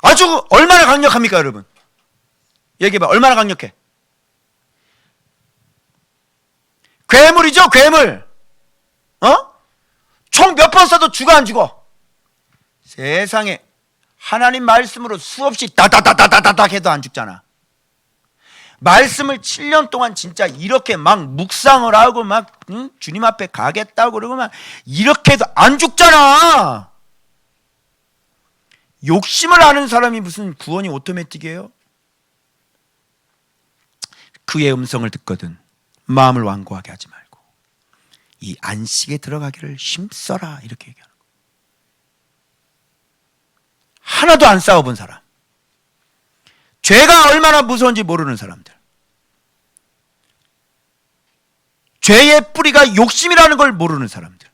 아주 얼마나 강력합니까? 여러분 얘기해봐. 얼마나 강력해? 괴물이죠. 괴물. 총 몇 번 쏴도 죽어 안 죽어? 세상에 하나님 말씀으로 수없이 다다다다다닥 해도 안 죽잖아. 말씀을 7년 동안 진짜 이렇게 막 묵상을 하고 막 주님 앞에 가겠다고 그러고 막 이렇게 해도 안 죽잖아. 욕심을 아는 사람이 무슨 구원이 오토매틱이에요? 그의 음성을 듣거든 마음을 완고하게 하지 말고 이 안식에 들어가기를 힘써라, 이렇게 얘기하는 거예요. 하나도 안 싸워본 사람, 죄가 얼마나 무서운지 모르는 사람들, 죄의 뿌리가 욕심이라는 걸 모르는 사람들,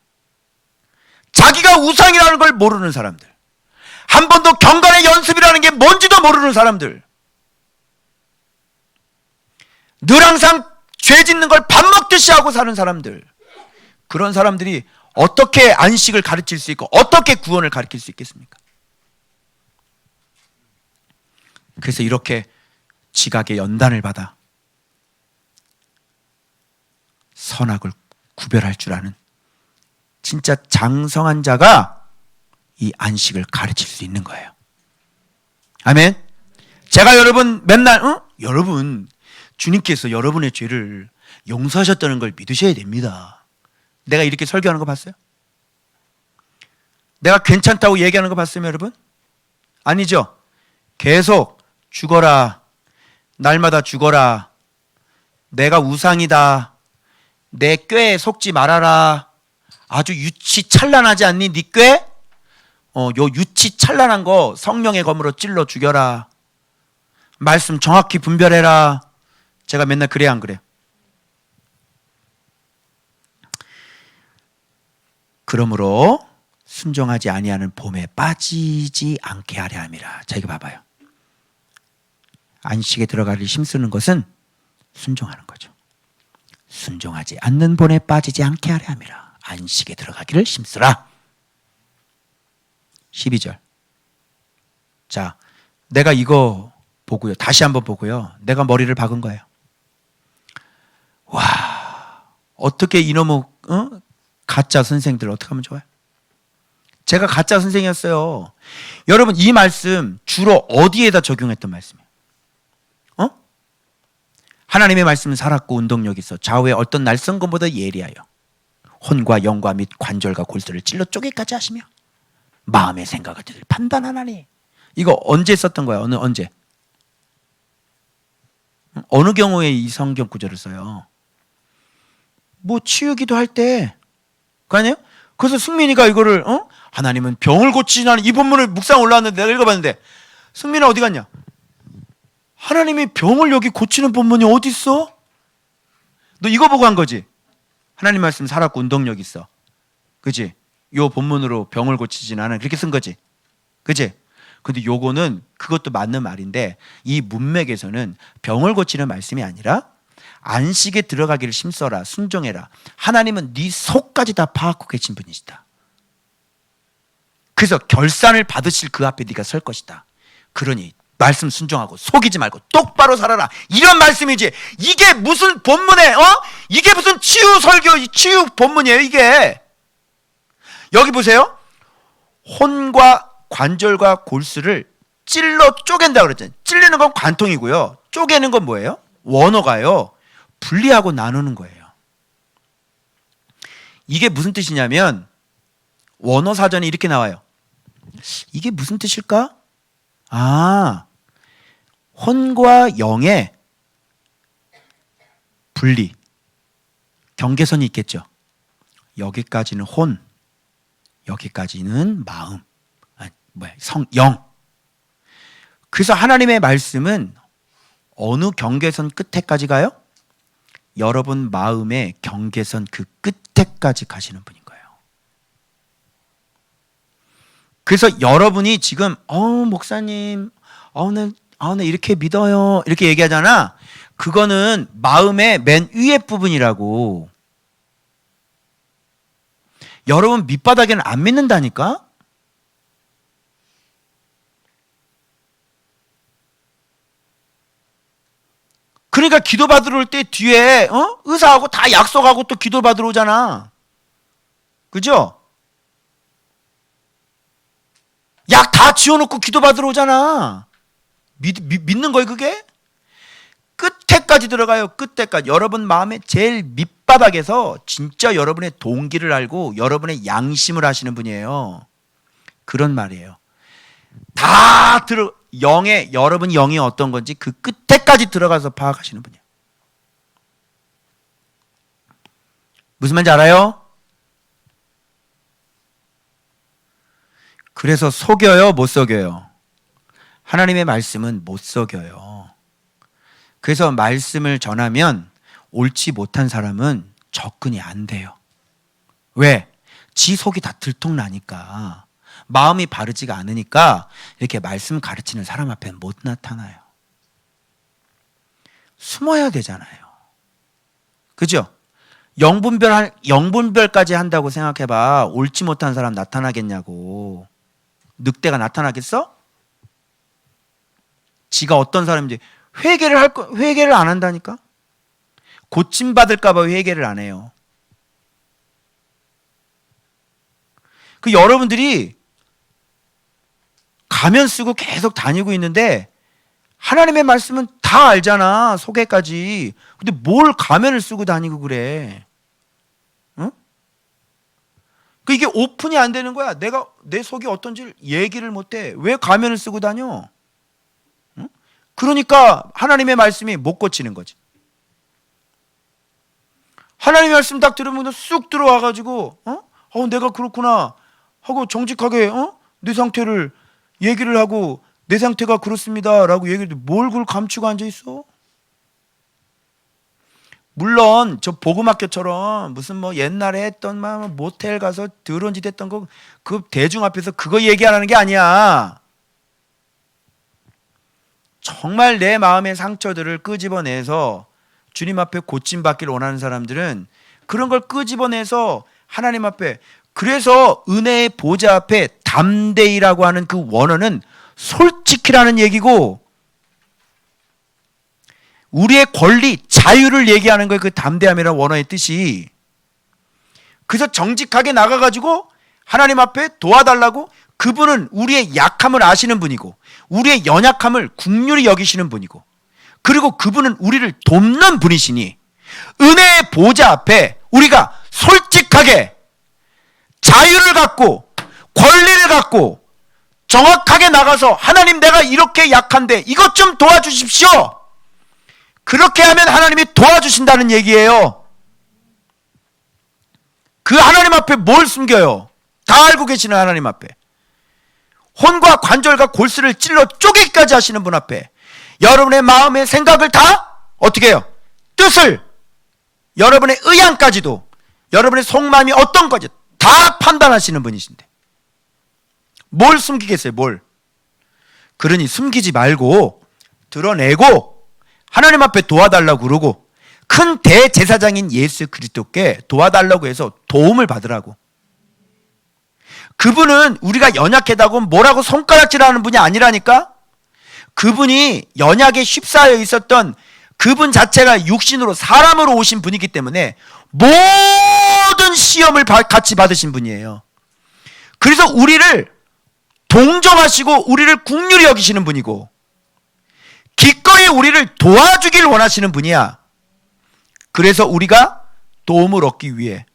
자기가 우상이라는 걸 모르는 사람들, 한 번도 경건의 연습이라는 게 뭔지도 모르는 사람들, 늘 항상 죄 짓는 걸 밥 먹듯이 하고 사는 사람들, 그런 사람들이 어떻게 안식을 가르칠 수 있고 어떻게 구원을 가르칠 수 있겠습니까? 그래서 이렇게 지각의 연단을 받아 선악을 구별할 줄 아는 진짜 장성한 자가 이 안식을 가르칠 수 있는 거예요. 아멘. 제가 여러분 맨날 여러분 주님께서 여러분의 죄를 용서하셨다는 걸 믿으셔야 됩니다. 내가 이렇게 설교하는 거 봤어요? 내가 괜찮다고 얘기하는 거 봤어요, 여러분? 아니죠. 계속 죽어라, 날마다 죽어라, 내가 우상이다, 내 꾀에 속지 말아라, 아주 유치찬란하지 않니 네 꾀? 요 유치찬란한 거 성령의 검으로 찔러 죽여라, 말씀 정확히 분별해라. 제가 맨날 그래야 안 그래요? 그러므로 순종하지 아니하는 봄에 빠지지 않게 하려 함이라. 자, 이거 봐봐요. 안식에 들어가기 힘쓰는 것은 순종하는 거죠. 순종하지 않는 본에 빠지지 않게 하려 함이라. 안식에 들어가기를 힘쓰라. 12절. 자, 내가 이거 보고요, 다시 한번 보고요, 내가 머리를 박은 거예요. 와, 어떻게 이놈의 가짜 선생들 어떻게 하면 좋아요? 제가 가짜 선생이었어요. 여러분, 이 말씀 주로 어디에다 적용했던 말씀이에요? 하나님의 말씀은 살았고 운동력 있어 좌우에 어떤 날선 것보다 예리하여 혼과 영과 및 관절과 골수를 찔러 쪼개까지 하시며 마음의 생각을 판단하나니. 이거 언제 썼던 거야? 언제? 어느 경우에 이 성경 구절을 써요? 뭐 치유기도 할 때, 그 아니에요? 그래서 승민이가 이거를 하나님은 병을 고치시나는 이 본문을 묵상 올라왔는데 내가 읽어봤는데, 승민아 어디 갔냐? 하나님이 병을 여기 고치는 본문이 어디 있어? 너 이거 보고 한 거지? 하나님 말씀 살았고 운동력 있어, 그지? 요 본문으로 병을 고치진 않아, 그렇게 쓴 거지, 그지? 근데 요거는 그것도 맞는 말인데 이 문맥에서는 병을 고치는 말씀이 아니라 안식에 들어가기를 힘써라, 순종해라. 하나님은 네 속까지 다 파악하고 계신 분이시다. 그래서 결산을 받으실 그 앞에 네가 설 것이다. 그러니 말씀 순종하고 속이지 말고 똑바로 살아라, 이런 말씀이지. 이게 무슨 본문에 이게 무슨 치유 설교, 치유 본문이에요 이게. 여기 보세요. 혼과 관절과 골수를 찔러 쪼갠다 그랬잖아요. 찔리는 건 관통이고요, 쪼개는 건 뭐예요? 원어가요, 분리하고 나누는 거예요. 이게 무슨 뜻이냐면 원어 사전에 이렇게 나와요. 이게 무슨 뜻일까? 혼과 영의 분리, 경계선이 있겠죠. 여기까지는 혼, 여기까지는 마음, 영. 그래서 하나님의 말씀은 어느 경계선 끝에까지 가요? 여러분 마음의 경계선 그 끝에까지 가시는 분인 거예요. 그래서 여러분이 지금 목사님 나 이렇게 믿어요 이렇게 얘기하잖아. 그거는 마음의 맨 위에 부분이라고. 여러분 밑바닥에는 안 믿는다니까. 그러니까 기도 받으러 올 때 뒤에 의사하고 다 약속하고 또 기도 받으러 오잖아, 그죠? 약 다 지어놓고 기도 받으러 오잖아. 믿는 거예요 그게? 끝에까지 들어가요. 끝에까지. 여러분 마음의 제일 밑바닥에서 진짜 여러분의 동기를 알고 여러분의 양심을 아시는 분이에요. 그런 말이에요. 다 여러분 영이 어떤 건지 그 끝에까지 들어가서 파악하시는 분이에요. 무슨 말인지 알아요? 그래서 속여요, 못 속여요? 하나님의 말씀은 못 속여요. 그래서 말씀을 전하면 옳지 못한 사람은 접근이 안 돼요. 왜? 지 속이 다 들통나니까, 마음이 바르지가 않으니까 이렇게 말씀 가르치는 사람 앞에 못 나타나요. 숨어야 되잖아요. 그죠? 영분별까지 한다고 생각해봐. 옳지 못한 사람 나타나겠냐고. 늑대가 나타나겠어? 지가 어떤 사람인지 회개를 안 한다니까? 고침받을까봐 회개를 안 해요. 그 여러분들이 가면 쓰고 계속 다니고 있는데 하나님의 말씀은 다 알잖아, 속에까지. 근데 뭘 가면을 쓰고 다니고 그래? 응? 그 이게 오픈이 안 되는 거야. 내가 내 속이 어떤지 얘기를 못해. 왜 가면을 쓰고 다녀? 응? 그러니까 하나님의 말씀이 못 고치는 거지. 하나님의 말씀 딱 들으면 쑥 들어와가지고 내가 그렇구나 하고 정직하게 내 상태를 얘기를 하고 내 상태가 그렇습니다 라고 얘기를 해도 뭘 그걸 감추고 앉아있어? 물론 저 복음학교처럼 무슨 뭐 옛날에 했던 막 모텔 가서 더러운 짓 했던 거 그 대중 앞에서 그거 얘기하라는 게 아니야. 정말 내 마음의 상처들을 끄집어내서 주님 앞에 고침받기를 원하는 사람들은 그런 걸 끄집어내서 하나님 앞에, 그래서 은혜의 보좌 앞에 담대히라고 하는 그 원어는 솔직히라는 얘기고, 우리의 권리, 자유를 얘기하는 거예요. 그 담대함이라는 원어의 뜻이. 그래서 정직하게 나가가지고 하나님 앞에 도와달라고, 그분은 우리의 약함을 아시는 분이고 우리의 연약함을 긍휼히 여기시는 분이고, 그리고 그분은 우리를 돕는 분이시니 은혜의 보좌 앞에 우리가 솔직하게 자유를 갖고 권리를 갖고 정확하게 나가서 하나님 내가 이렇게 약한데 이것 좀 도와주십시오. 그렇게 하면 하나님이 도와주신다는 얘기예요. 그 하나님 앞에 뭘 숨겨요? 다 알고 계시는 하나님 앞에, 혼과 관절과 골수를 찔러 쪼개기까지 하시는 분 앞에 여러분의 마음의 생각을 다 어떻게 해요? 뜻을, 여러분의 의향까지도, 여러분의 속마음이 어떤 거지 다 판단하시는 분이신데 뭘 숨기겠어요? 뭘? 그러니 숨기지 말고 드러내고 하나님 앞에 도와달라고 그러고 큰 대제사장인 예수 그리스도께 도와달라고 해서 도움을 받으라고. 그분은 우리가 연약하다고 뭐라고 손가락질하는 분이 아니라니까. 그분이 연약에 휩싸여 있었던 그분 자체가 육신으로 사람으로 오신 분이기 때문에 모든 시험을 같이 받으신 분이에요. 그래서 우리를 동정하시고 우리를 긍휼히 여기시는 분이고 기꺼이 우리를 도와주길 원하시는 분이야. 그래서 우리가 도움을 얻기 위해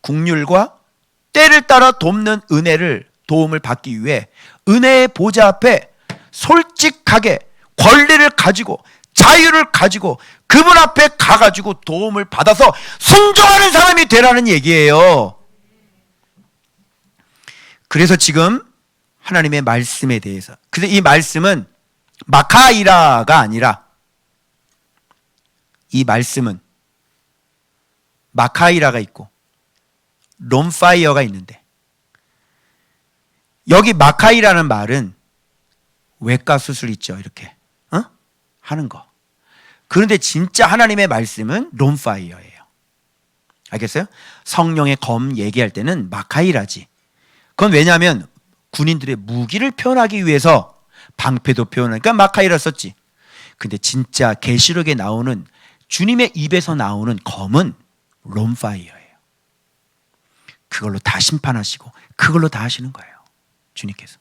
긍휼과 때를 따라 돕는 은혜를, 도움을 받기 위해 은혜의 보좌 앞에 솔직하게 권리를 가지고 자유를 가지고 그분 앞에 가가지고 도움을 받아서 순종하는 사람이 되라는 얘기예요. 그래서 지금 하나님의 말씀에 대해서, 그래서 이 말씀은 마카이라가 아니라, 이 말씀은 마카이라가 있고 롬파이어가 있는데, 여기 마카이라는 말은 외과 수술 있죠, 이렇게 하는 거. 그런데 진짜 하나님의 말씀은 롬파이어예요. 알겠어요? 성령의 검 얘기할 때는 마카이라지. 그건 왜냐하면 군인들의 무기를 표현하기 위해서 방패도 표현하니까 마카이라 썼지. 근데 진짜 계시록에 나오는, 주님의 입에서 나오는 검은 롬파이어예요. 그걸로 다 심판하시고 그걸로 다 하시는 거예요, 주님께서.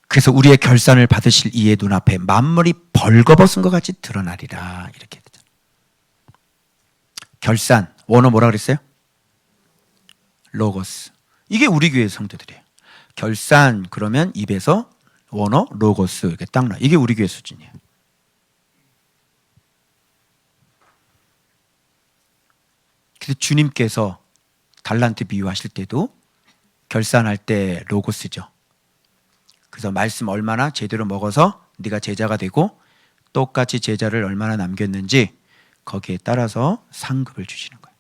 그래서 우리의 결산을 받으실 이의 눈앞에 만물이 벌거벗은 것 같이 드러나리라, 이렇게 되죠. 결산, 원어 뭐라 그랬어요? 로고스. 이게 우리 교회 성도들이에요. 결산 그러면 입에서 원어, 로고스 이렇게 딱 나. 이게 우리 교회 수준이에요. 그래서 주님께서 달란트 비유하실 때도 결산할 때 로고스죠. 그래서 말씀 얼마나 제대로 먹어서 네가 제자가 되고 똑같이 제자를 얼마나 남겼는지 거기에 따라서 상급을 주시는 거예요.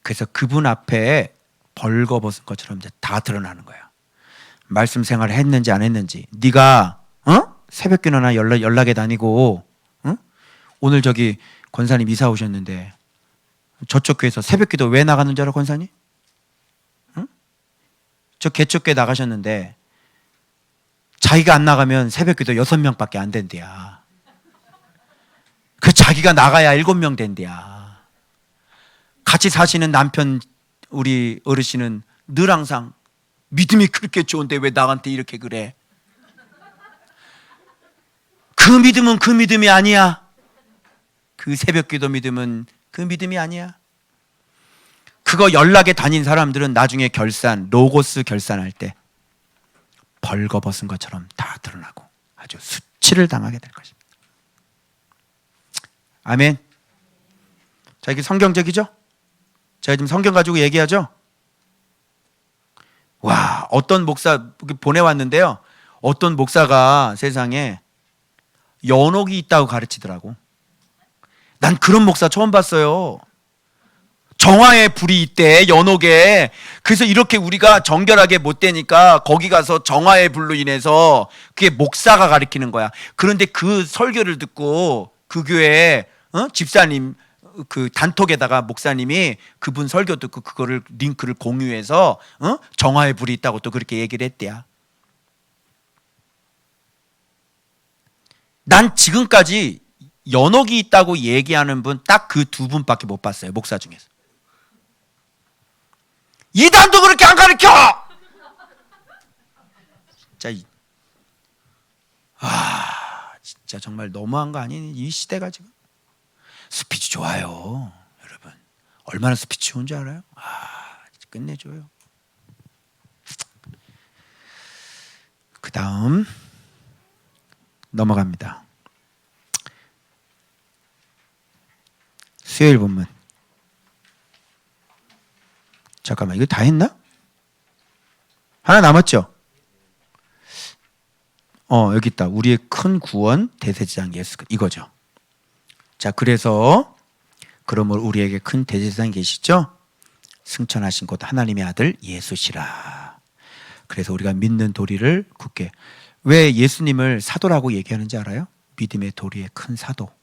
그래서 그분 앞에 벌거벗은 것처럼 이제 다 드러나는 거예요. 말씀 생활을 했는지 안 했는지. 네가 새벽기도나 연락에 다니고 오늘 저기 권사님 이사 오셨는데 저쪽 교회에서 새벽기도 왜 나가는 줄 알아, 권사님? 저 개척교회 나가셨는데 자기가 안 나가면 새벽기도 6명밖에 안 된대야. 그 자기가 나가야 7명 된대야. 같이 사시는 남편 우리 어르신은 늘 항상 믿음이 그렇게 좋은데 왜 나한테 이렇게 그래? 그 믿음은 그 믿음이 아니야. 그 새벽기도 믿음은 그 믿음이 아니야. 그거 연락에 다닌 사람들은 나중에 로고스 결산할 때 벌거벗은 것처럼 다 드러나고 아주 수치를 당하게 될 것입니다. 아멘. 자, 이게 성경적이죠? 제가 지금 성경 가지고 얘기하죠? 와, 어떤 목사 보내왔는데요. 어떤 목사가 세상에 연옥이 있다고 가르치더라고. 난 그런 목사 처음 봤어요. 정화의 불이 있대, 연옥에. 그래서 이렇게 우리가 정결하게 못 되니까 거기 가서 정화의 불로 인해서 그게 목사가 가르치는 거야. 그런데 그 설교를 듣고 그 교회 집사님 그 단톡에다가 목사님이 그분 설교 듣고 그거를 링크를 공유해서 정화의 불이 있다고 또 그렇게 얘기를 했대야. 난 지금까지 연옥이 있다고 얘기하는 분 딱 그 2분밖에 못 봤어요, 목사 중에서. 이단도 그렇게 안 가르쳐! 진짜 정말 너무한 거 아니니? 이 시대가 지금. 스피치 좋아요, 여러분. 얼마나 스피치 좋은 줄 알아요? 끝내줘요. 그 다음 넘어갑니다. 수요일 본문. 잠깐만, 이거 다 했나? 하나 남았죠? 여기 있다. 우리의 큰 구원 대제사장 예수, 이거죠. 자, 그래서 그러므로 우리에게 큰 대제사장이 계시죠? 승천하신 곧 하나님의 아들 예수시라. 그래서 우리가 믿는 도리를 굳게. 왜 예수님을 사도라고 얘기하는지 알아요? 믿음의 도리의 큰 사도.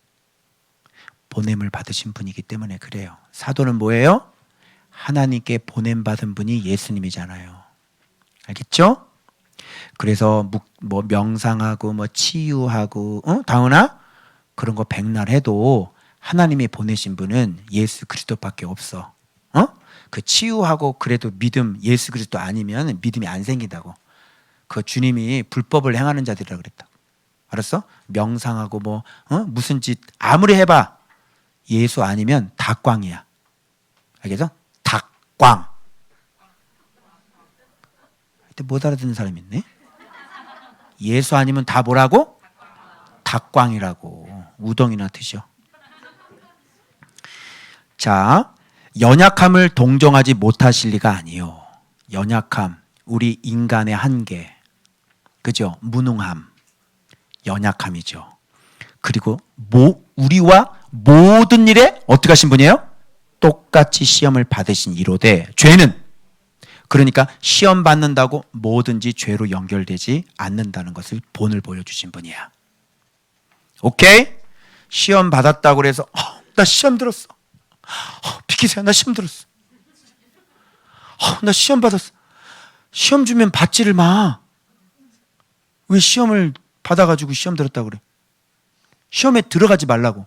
보냄을 받으신 분이기 때문에 그래요. 사도는 뭐예요? 하나님께 보냄받은 분이 예수님이잖아요. 알겠죠? 그래서 뭐 명상하고 뭐 치유하고 다은아 그런 거 백날 해도 하나님이 보내신 분은 예수 그리스도밖에 없어. 그 치유하고 그래도 믿음 예수 그리스도 아니면 믿음이 안 생긴다고. 그 주님이 불법을 행하는 자들이라 그랬다. 알았어? 명상하고 뭐 무슨 짓 아무리 해봐 예수 아니면 다 꽝이야. 알겠어? 닭꽝. 그때 못 알아듣는 사람이 있네. 예수 아니면 다 뭐라고? 닭꽝이라고. 우동이나 드셔. 자, 연약함을 동정하지 못하실 리가 아니요. 연약함, 우리 인간의 한계, 그죠? 무능함, 연약함이죠. 그리고 우리와 모든 일에 어떻게 하신 분이에요? 똑같이 시험을 받으신 이로되 죄는 그러니까 시험 받는다고 뭐든지 죄로 연결되지 않는다는 것을 본을 보여주신 분이야. 오케이? 시험 받았다고 그래서 나 시험 들었어. 비키세요. 나 시험 들었어. 나 시험 받았어. 시험 주면 받지를 마. 왜 시험을 받아가지고 시험 들었다고 그래? 시험에 들어가지 말라고.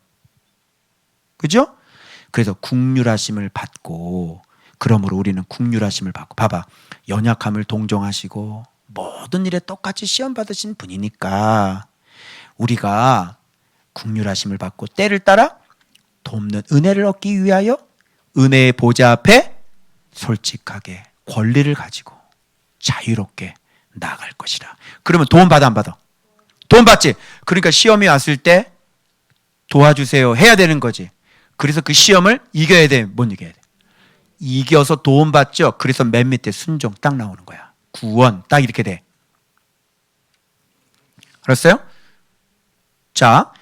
그죠? 그래서 국률하심을 받고 그러므로 우리는 국률하심을 받고 봐봐. 연약함을 동정하시고 모든 일에 똑같이 시험 받으신 분이니까 우리가 국률하심을 받고 때를 따라 돕는 은혜를 얻기 위하여 은혜의 보좌 앞에 솔직하게 권리를 가지고 자유롭게 나아갈 것이라. 그러면 도움 받아 안 받아? 도움 받지. 그러니까 시험이 왔을 때 도와주세요 해야 되는 거지. 그래서 그 시험을 이겨야 돼, 못 이겨야 돼? 이겨서 도움 받죠. 그래서 맨 밑에 순종 딱 나오는 거야. 구원 딱 이렇게 돼. 알았어요? 자,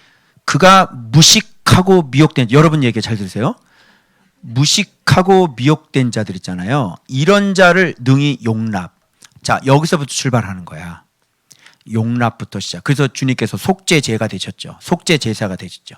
그가 무식하고 미혹된, 여러분 얘기 잘 들으세요. 무식하고 미혹된 자들 있잖아요. 이런 자를 능히 용납. 자, 여기서부터 출발하는 거야. 용납부터 시작. 그래서 주님께서 속죄제가 되셨죠. 속죄제사가 되셨죠.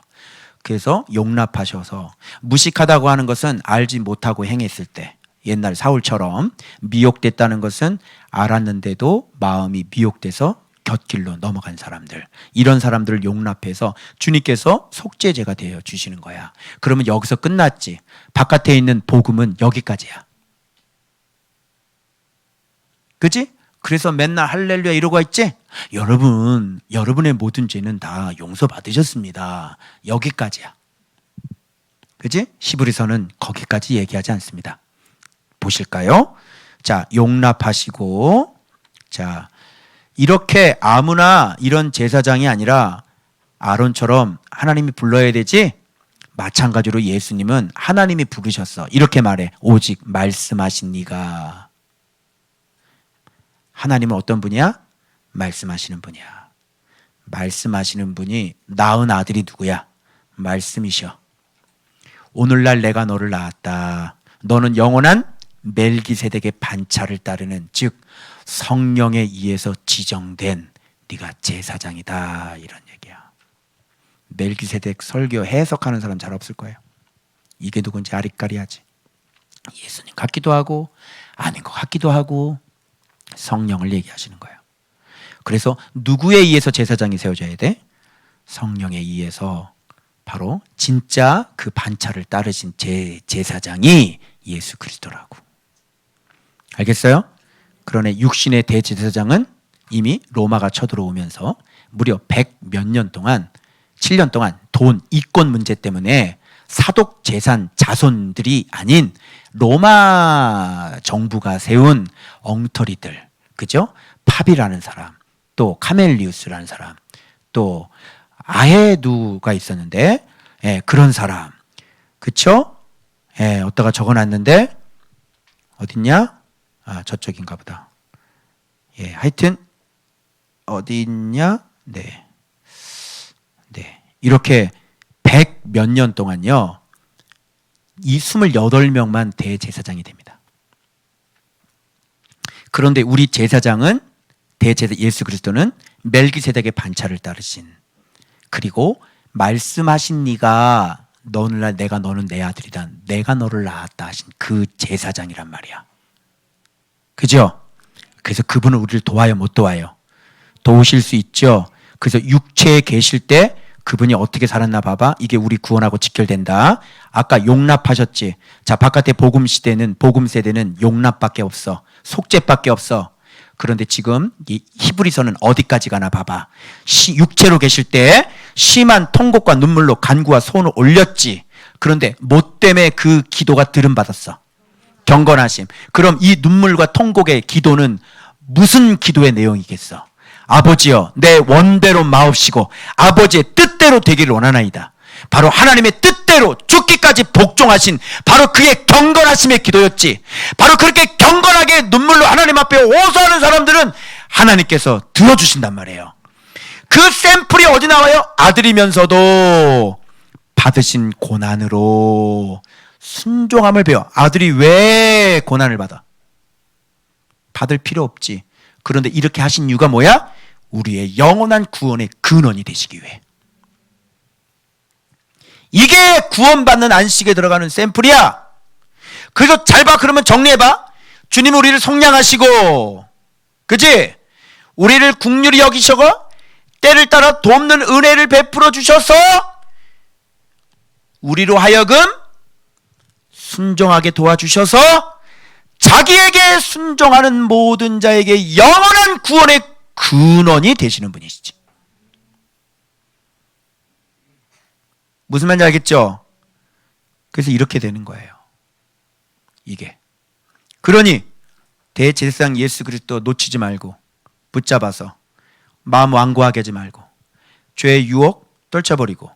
그래서 용납하셔서, 무식하다고 하는 것은 알지 못하고 행했을 때, 옛날 사울처럼 미혹됐다는 것은 알았는데도 마음이 미혹돼서 곁길로 넘어간 사람들, 이런 사람들을 용납해서 주님께서 속죄제가 되어 주시는 거야. 그러면 여기서 끝났지. 바깥에 있는 복음은 여기까지야. 그지? 그래서 맨날 할렐루야 이러고 있지? 여러분, 여러분의 모든 죄는 다 용서받으셨습니다. 여기까지야. 그지? 히브리서는 거기까지 얘기하지 않습니다. 보실까요? 자, 용납하시고, 자, 이렇게 아무나 이런 제사장이 아니라 아론처럼 하나님이 불러야 되지? 마찬가지로 예수님은 하나님이 부르셨어. 이렇게 말해. 오직 말씀하신 네가. 하나님은 어떤 분이야? 말씀하시는 분이야. 말씀하시는 분이 낳은 아들이 누구야? 말씀이셔. 오늘날 내가 너를 낳았다. 너는 영원한 멜기세덱의 반차를 따르는, 즉 성령에 의해서 지정된 네가 제사장이다, 이런 얘기야. 멜기세덱 설교 해석하는 사람 잘 없을 거예요. 이게 누군지 아리까리하지. 예수님 같기도 하고 아닌 것 같기도 하고 성령을 얘기하시는 거예요. 그래서 누구에 의해서 제사장이 세워져야 돼? 성령에 의해서. 바로 진짜 그 반차를 따르신 제사장이 예수 그리스도라고. 알겠어요? 그러네 육신의 대제사장은 이미 로마가 쳐들어오면서 무려 100 몇 년 동안, 7년 동안 돈, 이권 문제 때문에 사독 재산 자손들이 아닌 로마 정부가 세운 엉터리들, 그죠? 팝이라는 사람, 또 카멜리우스라는 사람, 또 아헤두가 있었는데, 예, 그런 사람, 그쵸? 예, 어디다가 적어놨는데 어딨냐? 아, 저쪽인가 보다. 예, 하여튼 어디 있냐? 네, 네, 이렇게 100 몇 년 동안요, 이 28명만 대제사장이 됩니다. 그런데 우리 제사장은, 대제사 예수 그리스도는 멜기세덱의 반차를 따르신, 그리고 말씀하신 네가 너는 내가 너는 내 아들이다, 내가 너를 낳았다 하신 그 제사장이란 말이야. 그죠? 그래서 그분은 우리를 도와요, 못 도와요? 도우실 수 있죠. 그래서 육체에 계실 때 그분이 어떻게 살았나 봐봐. 이게 우리 구원하고 직결된다. 아까 용납하셨지. 자, 바깥에 복음 시대는, 복음 세대는 용납밖에 없어. 속죄밖에 없어. 그런데 지금 이 히브리서는 어디까지 가나 봐봐. 육체로 계실 때 심한 통곡과 눈물로 간구와 소원을 올렸지. 그런데 뭐 때문에 그 기도가 들음받았어? 경건하심. 그럼 이 눈물과 통곡의 기도는 무슨 기도의 내용이겠어? 아버지여, 내 원대로 마옵시고 아버지의 뜻대로 되기를 원하나이다. 바로 하나님의 뜻대로 죽기까지 복종하신 바로 그의 경건하심의 기도였지. 바로 그렇게 경건하게 눈물로 하나님 앞에 호소하는 사람들은 하나님께서 들어주신단 말이에요. 그 샘플이 어디 나와요? 아들이면서도 받으신 고난으로 순종함을 배워. 아들이 왜 고난을 받아? 받을 필요 없지. 그런데 이렇게 하신 이유가 뭐야? 우리의 영원한 구원의 근원이 되시기 위해. 이게 구원받는 안식에 들어가는 샘플이야. 그래서 잘 봐. 그러면 정리해봐. 주님 우리를 속량하시고, 그치? 우리를 긍휼히 여기시고 때를 따라 돕는 은혜를 베풀어 주셔서 우리로 하여금 순종하게 도와주셔서 자기에게 순종하는 모든 자에게 영원한 구원의 근원이 되시는 분이시지. 무슨 말인지 알겠죠? 그래서 이렇게 되는 거예요. 이게. 그러니 대제사장 예수 그리스도 놓치지 말고 붙잡아서 마음 완고하게 하지 말고 죄의 유혹 떨쳐버리고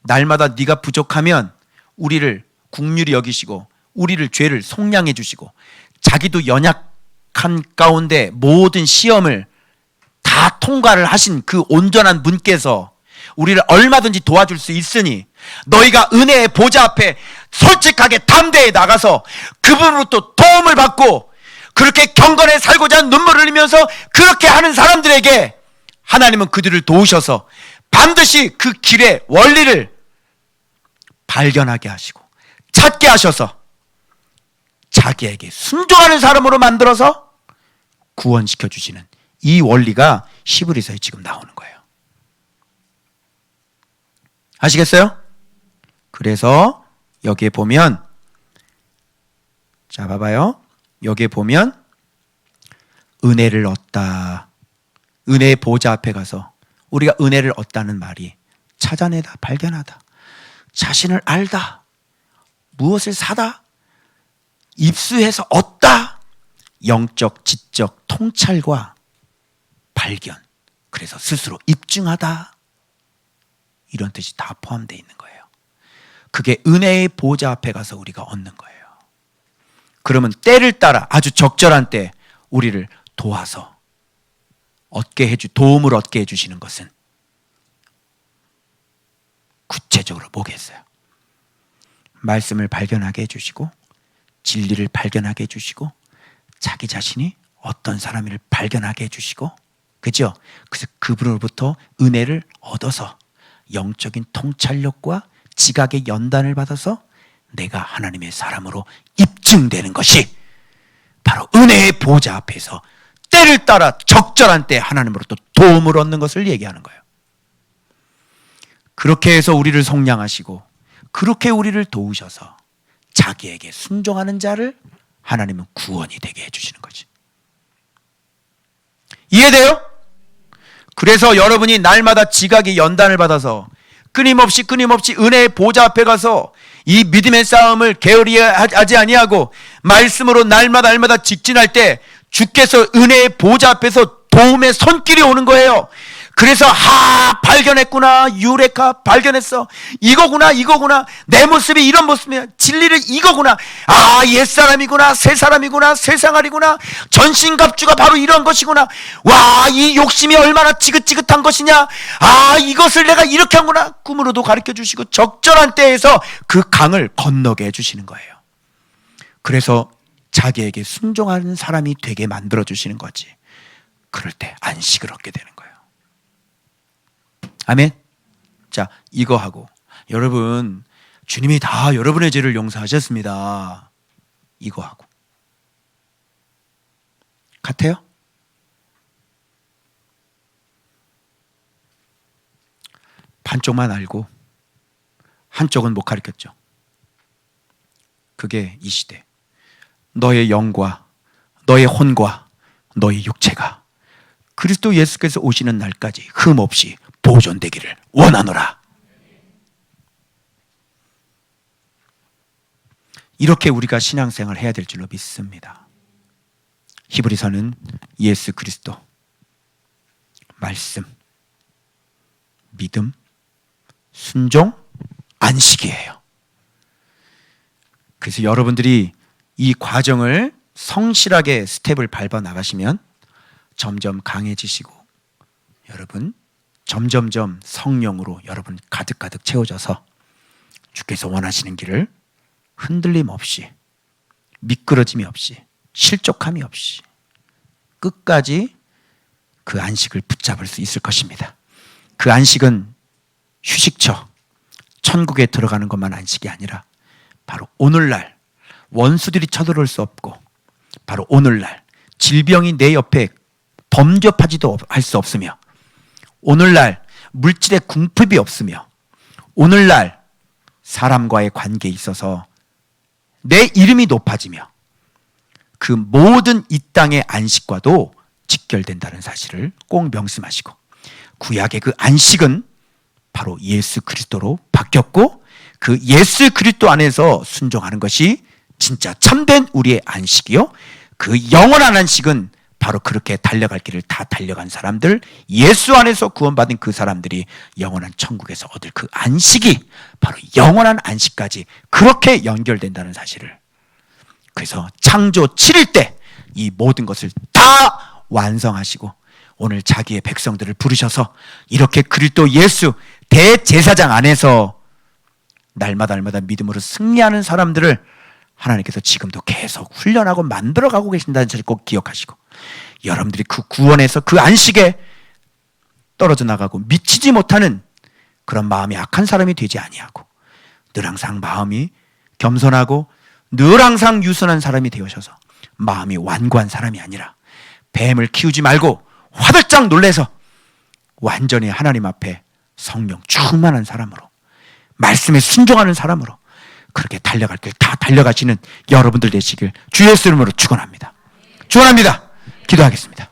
날마다 네가 부족하면 우리를 긍휼히 여기시고 우리를 죄를 속량해 주시고 자기도 연약한 가운데 모든 시험을 다 통과를 하신 그 온전한 분께서 우리를 얼마든지 도와줄 수 있으니 너희가 은혜의 보좌 앞에 솔직하게 담대히 나가서 그분으로부터 도움을 받고 그렇게 경건에 살고자 하는 눈물을 흘리면서 그렇게 하는 사람들에게 하나님은 그들을 도우셔서 반드시 그 길의 원리를 발견하게 하시고 찾게 하셔서 자기에게 순종하는 사람으로 만들어서 구원시켜 주시는 이 원리가 히브리서에 지금 나오는 거예요. 아시겠어요? 그래서 여기에 보면, 자 봐봐요. 여기에 보면 은혜를 얻다, 은혜의 보좌 앞에 가서 우리가 은혜를 얻다는 말이 찾아내다, 발견하다, 자신을 알다, 무엇을 사다, 입수해서 얻다, 영적, 지적 통찰과 발견, 그래서 스스로 입증하다, 이런 뜻이 다 포함되어 있는 거예요. 그게 은혜의 보좌 앞에 가서 우리가 얻는 거예요. 그러면 때를 따라 아주 적절한 때 우리를 도와서 도움을 얻게 해주시는 것은 구체적으로 뭐겠어요? 말씀을 발견하게 해주시고 진리를 발견하게 해주시고 자기 자신이 어떤 사람을 발견하게 해주시고, 그죠? 그래서 그분으로부터 은혜를 얻어서 영적인 통찰력과 지각의 연단을 받아서 내가 하나님의 사람으로 입증되는 것이 바로 은혜의 보좌 앞에서 때를 따라 적절한 때 하나님으로부터 도움을 얻는 것을 얘기하는 거예요. 그렇게 해서 우리를 속량하시고 그렇게 우리를 도우셔서 자기에게 순종하는 자를 하나님은 구원이 되게 해주시는 거지. 이해돼요? 그래서 여러분이 날마다 지각의 연단을 받아서 끊임없이 은혜의 보좌 앞에 가서 이 믿음의 싸움을 게으리 하지 아니하고 말씀으로 날마다 직진할 때 주께서 은혜의 보좌 앞에서 도움의 손길이 오는 거예요. 그래서 발견했구나, 유레카 발견했어, 이거구나 내 모습이 이런 모습이야, 진리를 이거구나, 옛사람이구나, 새사람이구나, 새상아리구나, 전신갑주가 바로 이런 것이구나, 와, 이 욕심이 얼마나 지긋지긋한 것이냐, 이것을 내가 이렇게 한구나, 꿈으로도 가르쳐 주시고 적절한 때에서 그 강을 건너게 해주시는 거예요. 그래서 자기에게 순종하는 사람이 되게 만들어 주시는 거지. 그럴 때 안식을 얻게 되는 거예요. 아멘. 자, 이거 하고 여러분, 주님이 다 여러분의 죄를 용서하셨습니다. 이거 하고 같아요? 반쪽만 알고 한쪽은 못 가르쳤죠. 그게 이 시대. 너의 영과 너의 혼과 너의 육체가 그리스도 예수께서 오시는 날까지 흠없이 보존되기를 원하노라. 이렇게 우리가 신앙생활을 해야 될 줄로 믿습니다. 히브리서는 예수 그리스도, 말씀, 믿음, 순종, 안식이에요. 그래서 여러분들이 이 과정을 성실하게 스텝을 밟아 나가시면 점점 강해지시고 여러분 점점점 성령으로 여러분 가득가득 채워져서 주께서 원하시는 길을 흔들림 없이, 미끄러짐이 없이, 실족함이 없이 끝까지 그 안식을 붙잡을 수 있을 것입니다. 그 안식은 휴식처, 천국에 들어가는 것만 안식이 아니라 바로 오늘날 원수들이 쳐들어올 수 없고, 바로 오늘날 질병이 내 옆에 범접하지도 할 수 없으며, 오늘날 물질의 궁핍이 없으며, 오늘날 사람과의 관계에 있어서 내 이름이 높아지며, 그 모든 이 땅의 안식과도 직결된다는 사실을 꼭 명심하시고, 구약의 그 안식은 바로 예수 그리스도로 바뀌었고, 그 예수 그리스도 안에서 순종하는 것이 진짜 참된 우리의 안식이요, 그 영원한 안식은 바로 그렇게 달려갈 길을 다 달려간 사람들, 예수 안에서 구원받은 그 사람들이 영원한 천국에서 얻을 그 안식이 바로 영원한 안식까지 그렇게 연결된다는 사실을. 그래서 창조 7일 때 이 모든 것을 다 완성하시고 오늘 자기의 백성들을 부르셔서 이렇게 그리스도 예수 대제사장 안에서 날마다 믿음으로 승리하는 사람들을 하나님께서 지금도 계속 훈련하고 만들어가고 계신다는 사실을 꼭 기억하시고, 여러분들이 그 구원에서 그 안식에 떨어져 나가고 미치지 못하는 그런 마음이 악한 사람이 되지 아니하고 늘 항상 마음이 겸손하고 늘 항상 유순한 사람이 되어셔서 마음이 완고한 사람이 아니라 뱀을 키우지 말고 화들짝 놀래서 완전히 하나님 앞에 성령 충만한 사람으로, 말씀에 순종하는 사람으로 그렇게 달려갈 길 다 달려가시는 여러분들 되시길 주 예수 이름으로 축원합니다. 축원합니다. 기도하겠습니다.